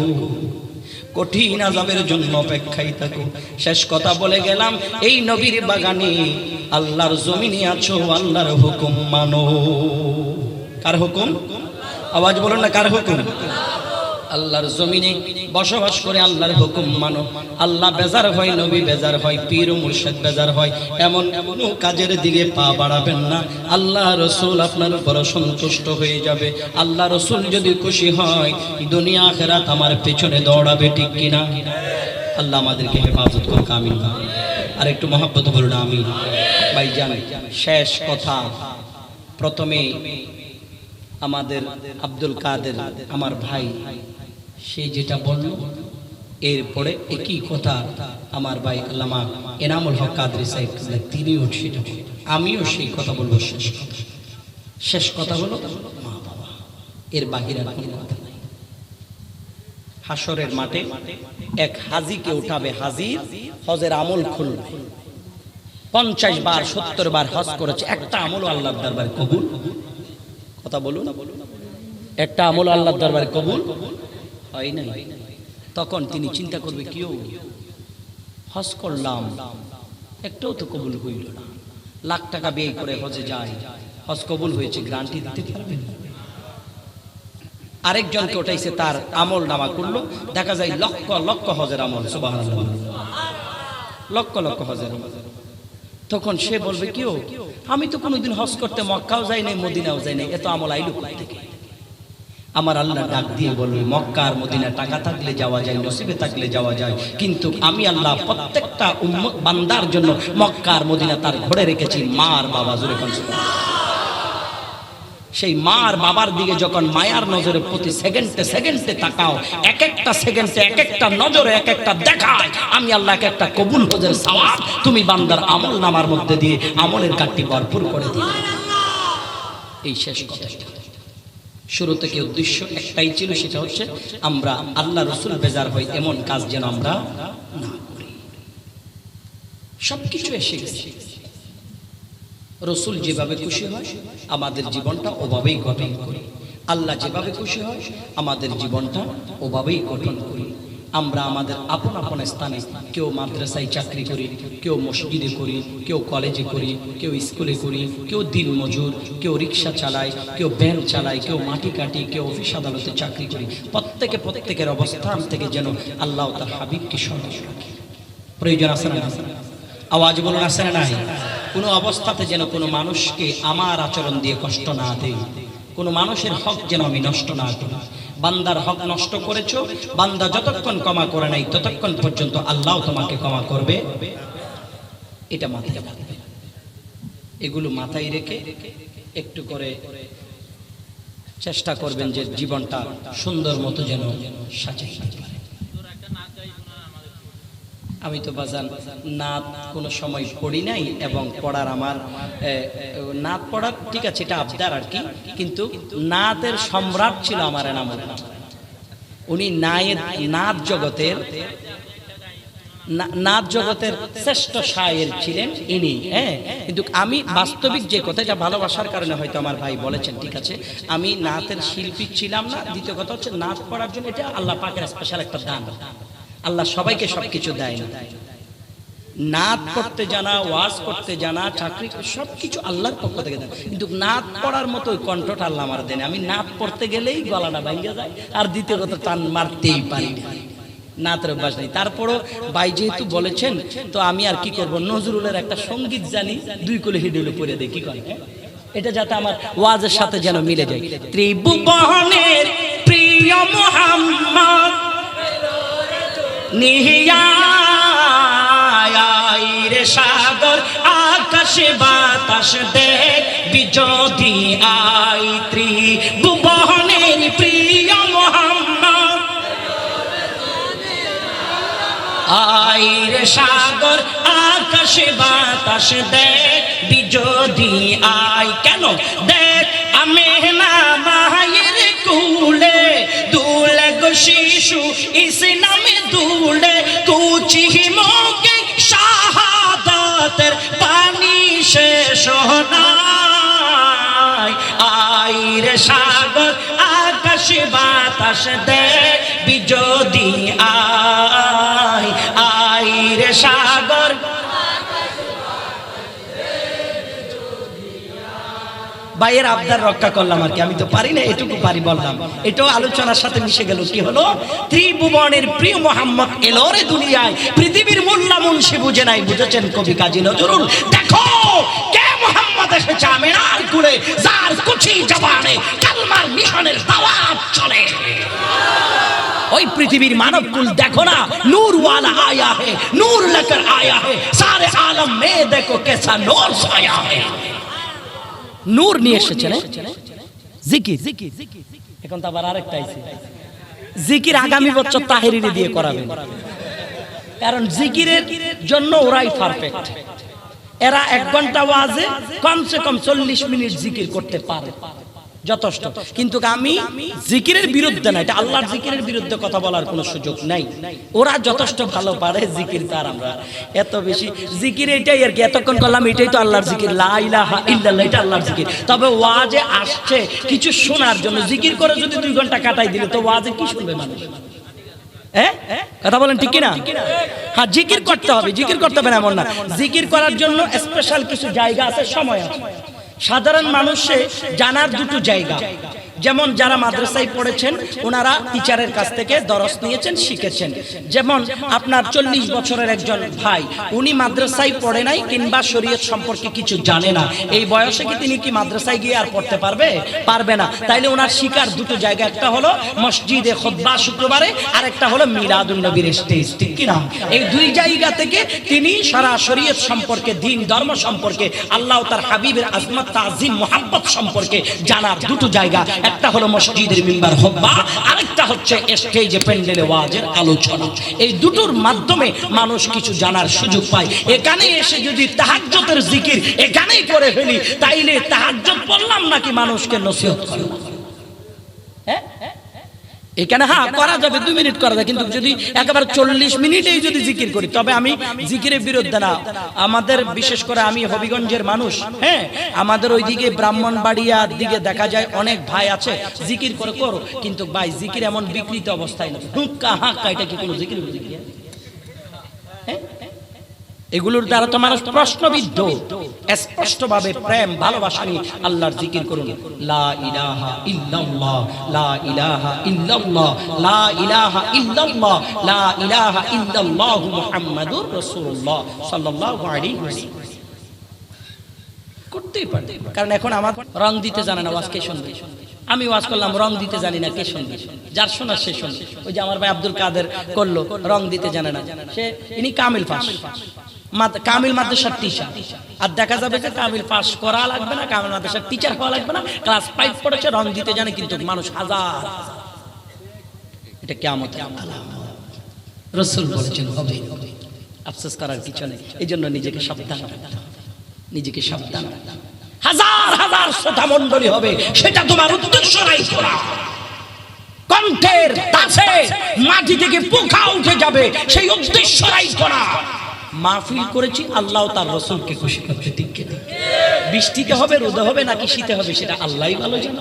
কঠিন আযাবের জন্য অপেক্ষায় থাকো। শেষ কথা বলে গেলাম, এই নবীর বাগানে আল্লাহর জমিনে আছো, আল্লাহর হুকুম মানো। কার হুকুম? আওয়াজ বলুন না, কার হুকুম? আল্লাহর জমিনে বসবাস করে আল্লাহর হুকুম মানো। আল্লাহ বেজার হয়, নবী বেজার হয়, পীর ও মুর্শিদ বেজার হয়, এমন এমন কাজের দিকে পা বাড়াবেন না। আল্লাহ রাসূল আপনার উপর সন্তুষ্ট হয়ে যাবে। আল্লাহ রাসূল যদি খুশি হয়, দুনিয়া আখিরাত আমার পেছনে দৌড়াবে। ঠিক কিনা? আল্লাহ আমাদেরকে হেফাজত করুক, আমিন। আর একটু মহব্বত বলুন আমিন। ভাইজান, শেষ কথা, প্রথমে আমাদের আব্দুল কাদের আমার ভাই, সে যেটা বলল, এরপরে একই কথা আমার ভাই আল্লামা এনামুল হক কাদরী সাহেব তিনিও সেটা, আমিও সেই কথা বলবো। শেষ কথা হলো মা বাবা, এর বাহিরে কোনো কথা নাই। হাসরের মাঠে এক হাজিকে উঠাবে, হাজির হজের আমল খুলবে। 50 বার 70 বার হজ করেছে, একটা আমল আল্লাহর দরবারে কবুল। কথা বলুন, একটা আমল আল্লাহর দরবারে কবুল হয় নাই। তখন তিনি চিন্তা করবে, কেউ হজ করলাম, একটাও তো কবুল হইল না। লাখ টাকা ব্যয় করে হজে যায়, হজ কবুল হয়েছে, গ্যারান্টি দিতে পারবেন? আরেকজনকে ওঠাইছে, তার আমল নামা করলো, দেখা যায় লক্ষ লক্ষ হজের আমল, সুবহানাল্লাহ, লক্ষ লক্ষ হজের আমল। তখন সে বলবে, কেউ আমি তো কোনোদিন হজ করতে মক্কাও যাই নাই, মদিনাও যাই নাই, এত আমল আইলো কোথা থেকে? আমার আল্লাহ ডাক দিয়ে বলবে, মক্কা আর মদিনা টাকা থাকলে যাওয়া যায়, নসিবে থাকলে যাওয়া যায়, কিন্তু আমি আল্লাহ প্রত্যেকটা উম্মত বান্দার জন্য মক্কা আর মদিনা তার ঘরে রেখেছি মা আর বাবা। জোরে কোন সুবহানাল্লাহ। সেই মা আর বাবার দিকে যখন মায়ার নজরে প্রতি সেকেন্ডে সেকেন্ডে তাকাও, এক একটা সেকেন্ডে এক একটা নজরে এক একটা দেখায়, আমি আল্লাহ এক একটা কবুল হজের সওয়াব তুমি বান্দার আমল নামার মধ্যে দিয়ে আমলের কাঠটি ভরপুর করে দিবে। এই শেষ কথা। শুরু থেকে উদ্দেশ্য একটাই ছিল, সেটা হচ্ছে আমরা আল্লাহ রাসূল বেজার হই এমন কাজ যেন আমরা না করি। সবকিছু এসে গেছে, রাসূল যেভাবে খুশি হয় আমাদের জীবনটা ওভাবেই গঠন করি, আল্লাহ যেভাবে খুশি হয় আমাদের জীবনটা ওভাবেই গঠন করি। আমরা আমাদের আপন আপন স্থানে, কেউ মাদ্রাসায় চাকরি করি, কেউ মসজিদে করি, কেউ কলেজে করি, কেউ স্কুলে করি, কেউ দিন মজুর, কেউ রিক্সা চালায়, কেউ ভ্যান চালায়, কেউ মাটি কাটি, কেউ অফিস আদালতে চাকরি করি। প্রত্যেকের অবস্থান থেকে যেন আল্লাহ তার হাবিবকে স্মরণ রাখি। প্রয়োজন আছে না? আওয়াজ বলুন, আছে না নাই? কোনো অবস্থাতে যেন কোনো মানুষকে আমার আচরণ দিয়ে কষ্ট না দেই, কোনো মানুষের হক যেন আমি নষ্ট না করি। বান্দার হক নষ্ট করেছো, বান্দা যতক্ষণ ক্ষমা করে নাই ততক্ষণ পর্যন্ত আল্লাহ তোমাকে ক্ষমা করবে, এটা মাথায় রাখবে। এগুলো মাথায় রেখে একটু করে চেষ্টা করবেন যে জীবনটা সুন্দর মতো যেন সাজাইতে পারে। আমি তো বাজান নাত কোনো সময় পড়ি নাই, এবং পড়ার আমার নাত পড়ার ঠিক আছে, এটা আবদার আর কি, কিন্তু নাতের সম্রাট ছিল আমার এনামুল। উনি নাত জগতের শ্রেষ্ঠ শায়ের ছিলেন ইনি। হ্যাঁ, কিন্তু আমি বাস্তবিক যে কথা, এটা ভালোবাসার কারণে হয়তো আমার ভাই বলেছেন, ঠিক আছে, আমি নাতের শিল্পী ছিলাম না। দ্বিতীয় কথা হচ্ছে, নাত পড়ার জন্য এটা আল্লাহ পাকের স্পেশাল একটা দান। আল্লাহ সবাইকে সবকিছু দেয় না। নাত করতে জানা, ওয়াজ করতে জানা, চাকরি সবকিছু আল্লাহর পক্ষ থেকে দেন, কিন্তু নাত পড়ার মতো ওই কণ্ঠটা আল্লাহ আমার দেন। আমি নাত পড়তে গেলেই গলাটা ভাঙে যায়, আর দ্বিতীয় কথা টান মারতেই পারি না, নাতের অভ্যাস নেই। তারপরও ভাই যেহেতু বলেছেন, তো আমি আর কি করব, নজরুলের একটা সঙ্গীত জানি, 2 কুলে হিডুলে পড়ে দেই, কি করে, এটা যাতে আমার ওয়াজের সাথে যেন মিলে যায়। ত্রিভুবনের প্রিয় মুহাম্মদ নিহিয়া রে সাগর আকাশ আকাশে বাতাস দেখবি যদি আই ত্রিভুবনের প্রিয় মোহাম্মদ আইর সাগর আকাশে বাতাস দেখবি যদি আই কেন দেখ আমেনা মায়ের কুলে দুলে গো শিশু ইসলামে দুলে কুচি মুখে শাহাদাতের পানি শেষ নাই আইর সাগর আকাশে বাতাস দেখবি যদি আইর সাগর ভাইয়ের আবদার রক্ষা করলাম আর কি, আমি তো পারি না, এটুকু পারি বললাম। এটাও আলোচনার সাথে মিশে গেল। কি হলো? ত্রিভুবনের প্রিয় মোহাম্মদ এলো রে দুনিয়ায়, পৃথিবীর মোল্লা মুন্সি বুঝে নাই, বুঝেছেন কবি কাজী নজরুল। দেখো কে মোহাম্মদ এসেছে আমিনার কুলে, যার কুচি জবানে কালমার মিশনের দাওয়াত চলে। ওই পৃথিবীর মানব কুল দেখো না, নূর ওয়ালা আয়া হে, নূর লেकर आया है, सारे आलम में देखो कैसा नूर छाया है। নূর নিয়ে এসেছেন জিকির। এখন তো আবার আরেকটা আইছে, জিকির আগামী বছর তাহেরিরে দিয়ে করাবেন, কারণ জিকিরের জন্য ওরাই পারফেক্ট। এরা 1 ঘন্টা ওয়াজে কমসে কম 40 মিনিট জিকির করতে পারে, যথেষ্ট। কিন্তু আমি জিকিরের বিরুদ্ধে না, এটা আল্লাহর জিকিরের বিরুদ্ধে কথা বলার কোনো সুযোগ নাই। ওরা যথেষ্ট ভালো পারে জিকির, তার আমরা এত বেশি জিকির এটাই আর কি। এতক্ষণ করলাম এটাই তো আল্লাহর জিকির, লা ইলাহা ইল্লাল্লাহ, এটা আল্লাহর জিকির। তবে ওয়াজে আসছে কিছু শোনার জন্য, জিকির করে যদি 2 ঘন্টা কাটাই দিলে তো ওয়াজে কি শুনবে মানুষ? কথা বলেন ঠিক কিনা? হ্যাঁ, জিকির করতে হবে, জিকির করতে হবে না এমন না। জিকির করার জন্য স্পেশাল কিছু জায়গা আছে, সময় আছে। সাধারণ মানুষে জানার 2টো জায়গা, যেমন যারা মাদ্রাসায় পড়েছেন ওনারা টিচারের কাছ থেকে দরস নিয়েছেন, শিখেছেন। যেমন আপনার 40 বছরের একজন ভাই, উনি মাদ্রাসায় পড়ে নাই কিংবা শরীয়ত সম্পর্কে কিছু জানে না, এই বয়সে কি তিনি কি মাদ্রাসায় গিয়ে আর পড়তে পারবে? পারবে না। তাইলে ওনার শিকার 2টো জায়গা, একটা হলো মসজিদে খুতবা শুক্রবারে, আর একটা হলো মিলাদুন নবীর স্টেজ, ঠিক কি না? এই 2 জায়গা থেকে তিনি সারা শরীয়ত সম্পর্কে, দ্বীন ধর্ম সম্পর্কে, আল্লাহ তার হাবিবের আজমত তাজিম মুহাব্বত সম্পর্কে জানার 2টো জায়গা। একটা হলো মসজিদের মিম্বার খুতবা, আরেকটা হচ্ছে স্টেজে প্যান্ডেলে ওয়াজের আলোচনা। এই 2টোর মাধ্যমে মানুষ কিছু জানার সুযোগ পায়। এখানে এসে যদি তাহাজ্জুদের জিকির এখানেই করে ফেলি, তাইলে তাহাজ্জুদ বললাম নাকি মানুষকে নসিহত করব? হ্যাঁ, এখানে হ্যাঁ করা যাবে, 2 মিনিট করা যায়, কিন্তু যদি একেবারে 40 মিনিটেই যদি জিকির করি, তবে আমি জিকিরের বিরুদ্ধে না। আমাদের বিশেষ করে আমি হবিগঞ্জের মানুষ, হ্যাঁ, আমাদের ওইদিকে ব্রাহ্মণবাড়িয়ার দিকে দেখা যায় অনেক ভাই আছে জিকির করে, করো, কিন্তু ভাই জিকির এমন বিকৃত অবস্থায় না, হুক্কা হাক্কা, এটা কি কোনো জিকির? এগুলোর দ্বারা তো মানুষ প্রশ্নবিদ্ধ। স্পষ্টভাবে প্রেম ভালোবাসা নিয়ে আল্লাহর জিকির করুন। লা ইলাহা ইল্লাল্লাহ, লা ইলাহা ইল্লাল্লাহ, লা ইলাহা ইল্লাল্লাহ, লা ইলাহা ইল্লাল্লাহু মুহাম্মাদুর রাসূলুল্লাহ সাল্লাল্লাহু আলাইহি ওয়াসাল্লাম করতেই পারে। কারণ এখন আমার রং দিতে জানে না, ওয়াজ কে শুনবে? আমি ওয়াজ করলাম, রং দিতে জানি না, কে শুনবে? যার শোনার সে শুনবে। ওই যে আমার ভাই আব্দুল কাদের করলো, রং দিতে জানে না, সে ইনি কামিল পাস, কামিল মাদ্রাসার টিচার। আর দেখা যাবে যে কামিল পাস করা লাগবে না, কামিল মাদ্রাসার টিচার হওয়া লাগবে না, ক্লাস 5 পড়েছে, রং দিতে জানে, কিন্তু মানুষ হাজার। এটা কিয়ামতের আলামত। রাসূল বলেছেন হবে, আফসোস করার কিছু নেই। এই জন্য নিজেকে সাবধান রাখতে হবে, নিজেকে সাবধান রাখতে হবে। হাজার হাজার শ্রোতা মণ্ডলী হবে, সেটা তোমার উদ্দেশ্য নাই করা। কণ্ঠের তাসে মাটি থেকে পোকা উঠে যাবে, সেই উদ্দেশ্য নাই করা। মাহফিল করেছি আল্লাহ তার রাসূলকে খুশি করতে, ঠিক কি? বৃষ্টিতে হবে, রোদে হবে, নাকি শীতে হবে, সেটা আল্লাহই ভালো জানে।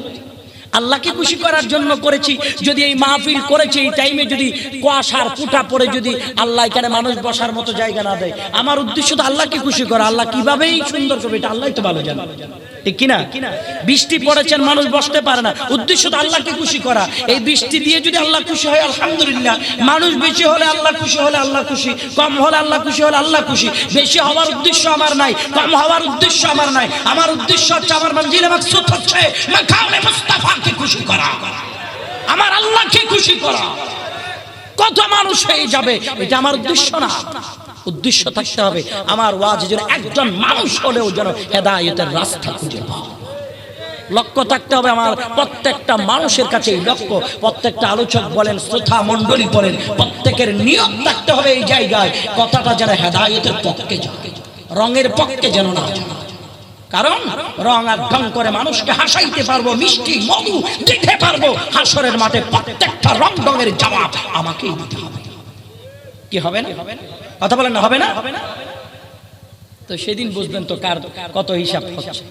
আল্লাহকে খুশি করার জন্য করেছি। যদি এই মাহফিল করেছি এই টাইমে যদি কুয়াশার ফুটা পড়ে, যদি আল্লাহ এখানে মানুষ বসার মতো জায়গা না দেয়, আমার উদ্দেশ্য তো আল্লাহকে খুশি করা। আল্লাহ কিভাবেই সুন্দর করবে এটা আল্লাহই তো ভালো জানে, ঠিক কিনা? বৃষ্টি পড়েছেন, মানুষ বসতে পারে না, উদ্দেশ্য তো আল্লাহকে খুশি করা। এই বৃষ্টি দিয়ে যদি আল্লাহ খুশি হয় আলহামদুলিল্লাহ। মানুষ বেশি হলে আল্লাহ খুশি, হলে আল্লাহ খুশি, কম হলে আল্লাহ খুশি, হলে আল্লাহ খুশি। বেশি হওয়ার উদ্দেশ্য আমার নাই, কম হওয়ার উদ্দেশ্য আমার নাই। আমার উদ্দেশ্য হচ্ছে, আমার মঞ্জিলে মাকসুদ হচ্ছে মাকামে মুস্তাফাকে খুশি করা, আমার আল্লাহকে খুশি করা। কত মানুষ হয়ে যাবে, এটা আমার উদ্দেশ্য না। উদ্দেশ্য থাকতে হবে আমার ওয়াজ যেন একজন মানুষ হলেও যেন হেদায়েতের রাস্তা খুঁজে পায়। লক্ষ্য থাকতে হবে আমার প্রত্যেকটা মানুষের কাছে এই লক্ষ্য। প্রত্যেকটা আলোচক বলেন, শ্রোতা মণ্ডলী বলেন, প্রত্যেকের নিয়ত থাকতে হবে এই জায়গায় কথাটা যেন হেদায়েতের পক্ষে যায়, রঙের পক্ষে যেন না যায়। কারণ রং আর ঢং করে মানুষকে হাসাইতে পারবো, মিষ্টি মধু দিতে পারবো, হাসরের মাঠে প্রত্যেকটা রং ঢঙের জবাব আমাকেই দিতে হবে। কি হবে না? কথা বলেন না, হবে না? তো সেদিন বুঝবেন তো কার কত হিসাব হচ্ছে।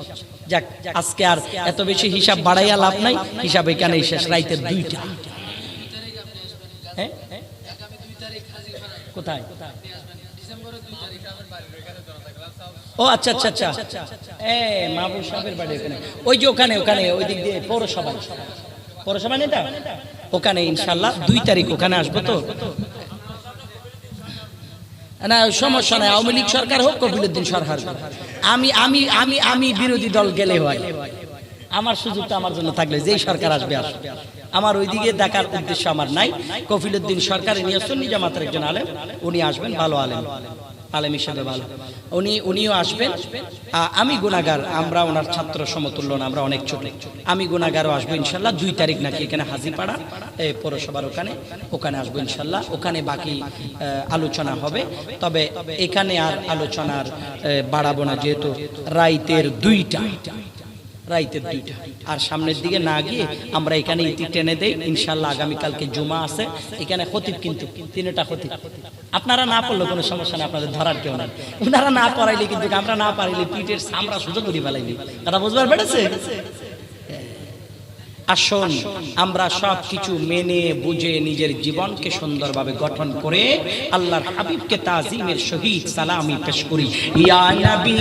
যাক, আজকে আর এত বেশি হিসাব বাড়াইয়া লাভ নাই, হিসাব এখানেই শেষ। রাইতের 2টা। হ্যাঁ, কোথায়? ও আচ্ছা আচ্ছা আচ্ছা, মাহবুব সাহেবের বাড়ি ওখানে, ওই যে ওখানে ওখানে ওই দিক দিয়ে পৌরসভা নেতা ওখানে ইনশাল্লাহ 2 তারিখ ওখানে আসবো। তো না সমস্যা নাই, আওয়ামী লীগ সরকার হোক, কফিলুদ্দিন সরকার হোক, আমি আমি আমি আমি বিরোধী দল গেলে হয়, আমার সুযোগটা আমার জন্য থাকলে যেই সরকার আসবে আসবে, আমার ওইদিকে দেখার উদ্দেশ্য আমার নাই। কফিলুদ্দিন সরকার ইনি সুন্নি জামাতের একজন আলেম, উনি আসবেন, ভালো আলেম হিসেবে ভালো, উনিও আসবেন। আমি গুনাহগার, আমরা ওনার ছাত্র সমতুল্য না, আমরা অনেক ছোট, আমি গুনাহগারও আসবো ইনশাল্লাহ। 2 তারিখ নাকি এখানে হাজিপাড়া পৌরসভার ওখানে আসবো ইনশাল্লাহ। ওখানে বাকি আলোচনা হবে। তবে এখানে আর আলোচনার বাড়াবো না, যেহেতু রাইতের 2টা আর সামনের দিকে না গিয়ে আমরা এখানে ইতি টেনে দেই ইনশাল্লাহ। আগামীকালকে জুমা আছে, এখানে খতিব কিন্তু 3টা খতিব। আপনারা না পড়লে কোনো সমস্যা নেই, আপনাদের ধরার কেউ নাই। ওনারা না পড়াইলে কিন্তু আমরা না পারিলে পিঠের সামরা সুযোগ করে ফেলাইলি, কথা বুঝবার পেরেছে? আসুন আমরা সব কিছু মেনে বুঝে নিজের জীবনকে সুন্দরভাবে গঠন করে আল্লাহর হাবিবকে তাজিমের সহিত সালামি পেশ করি। ইয়া নবী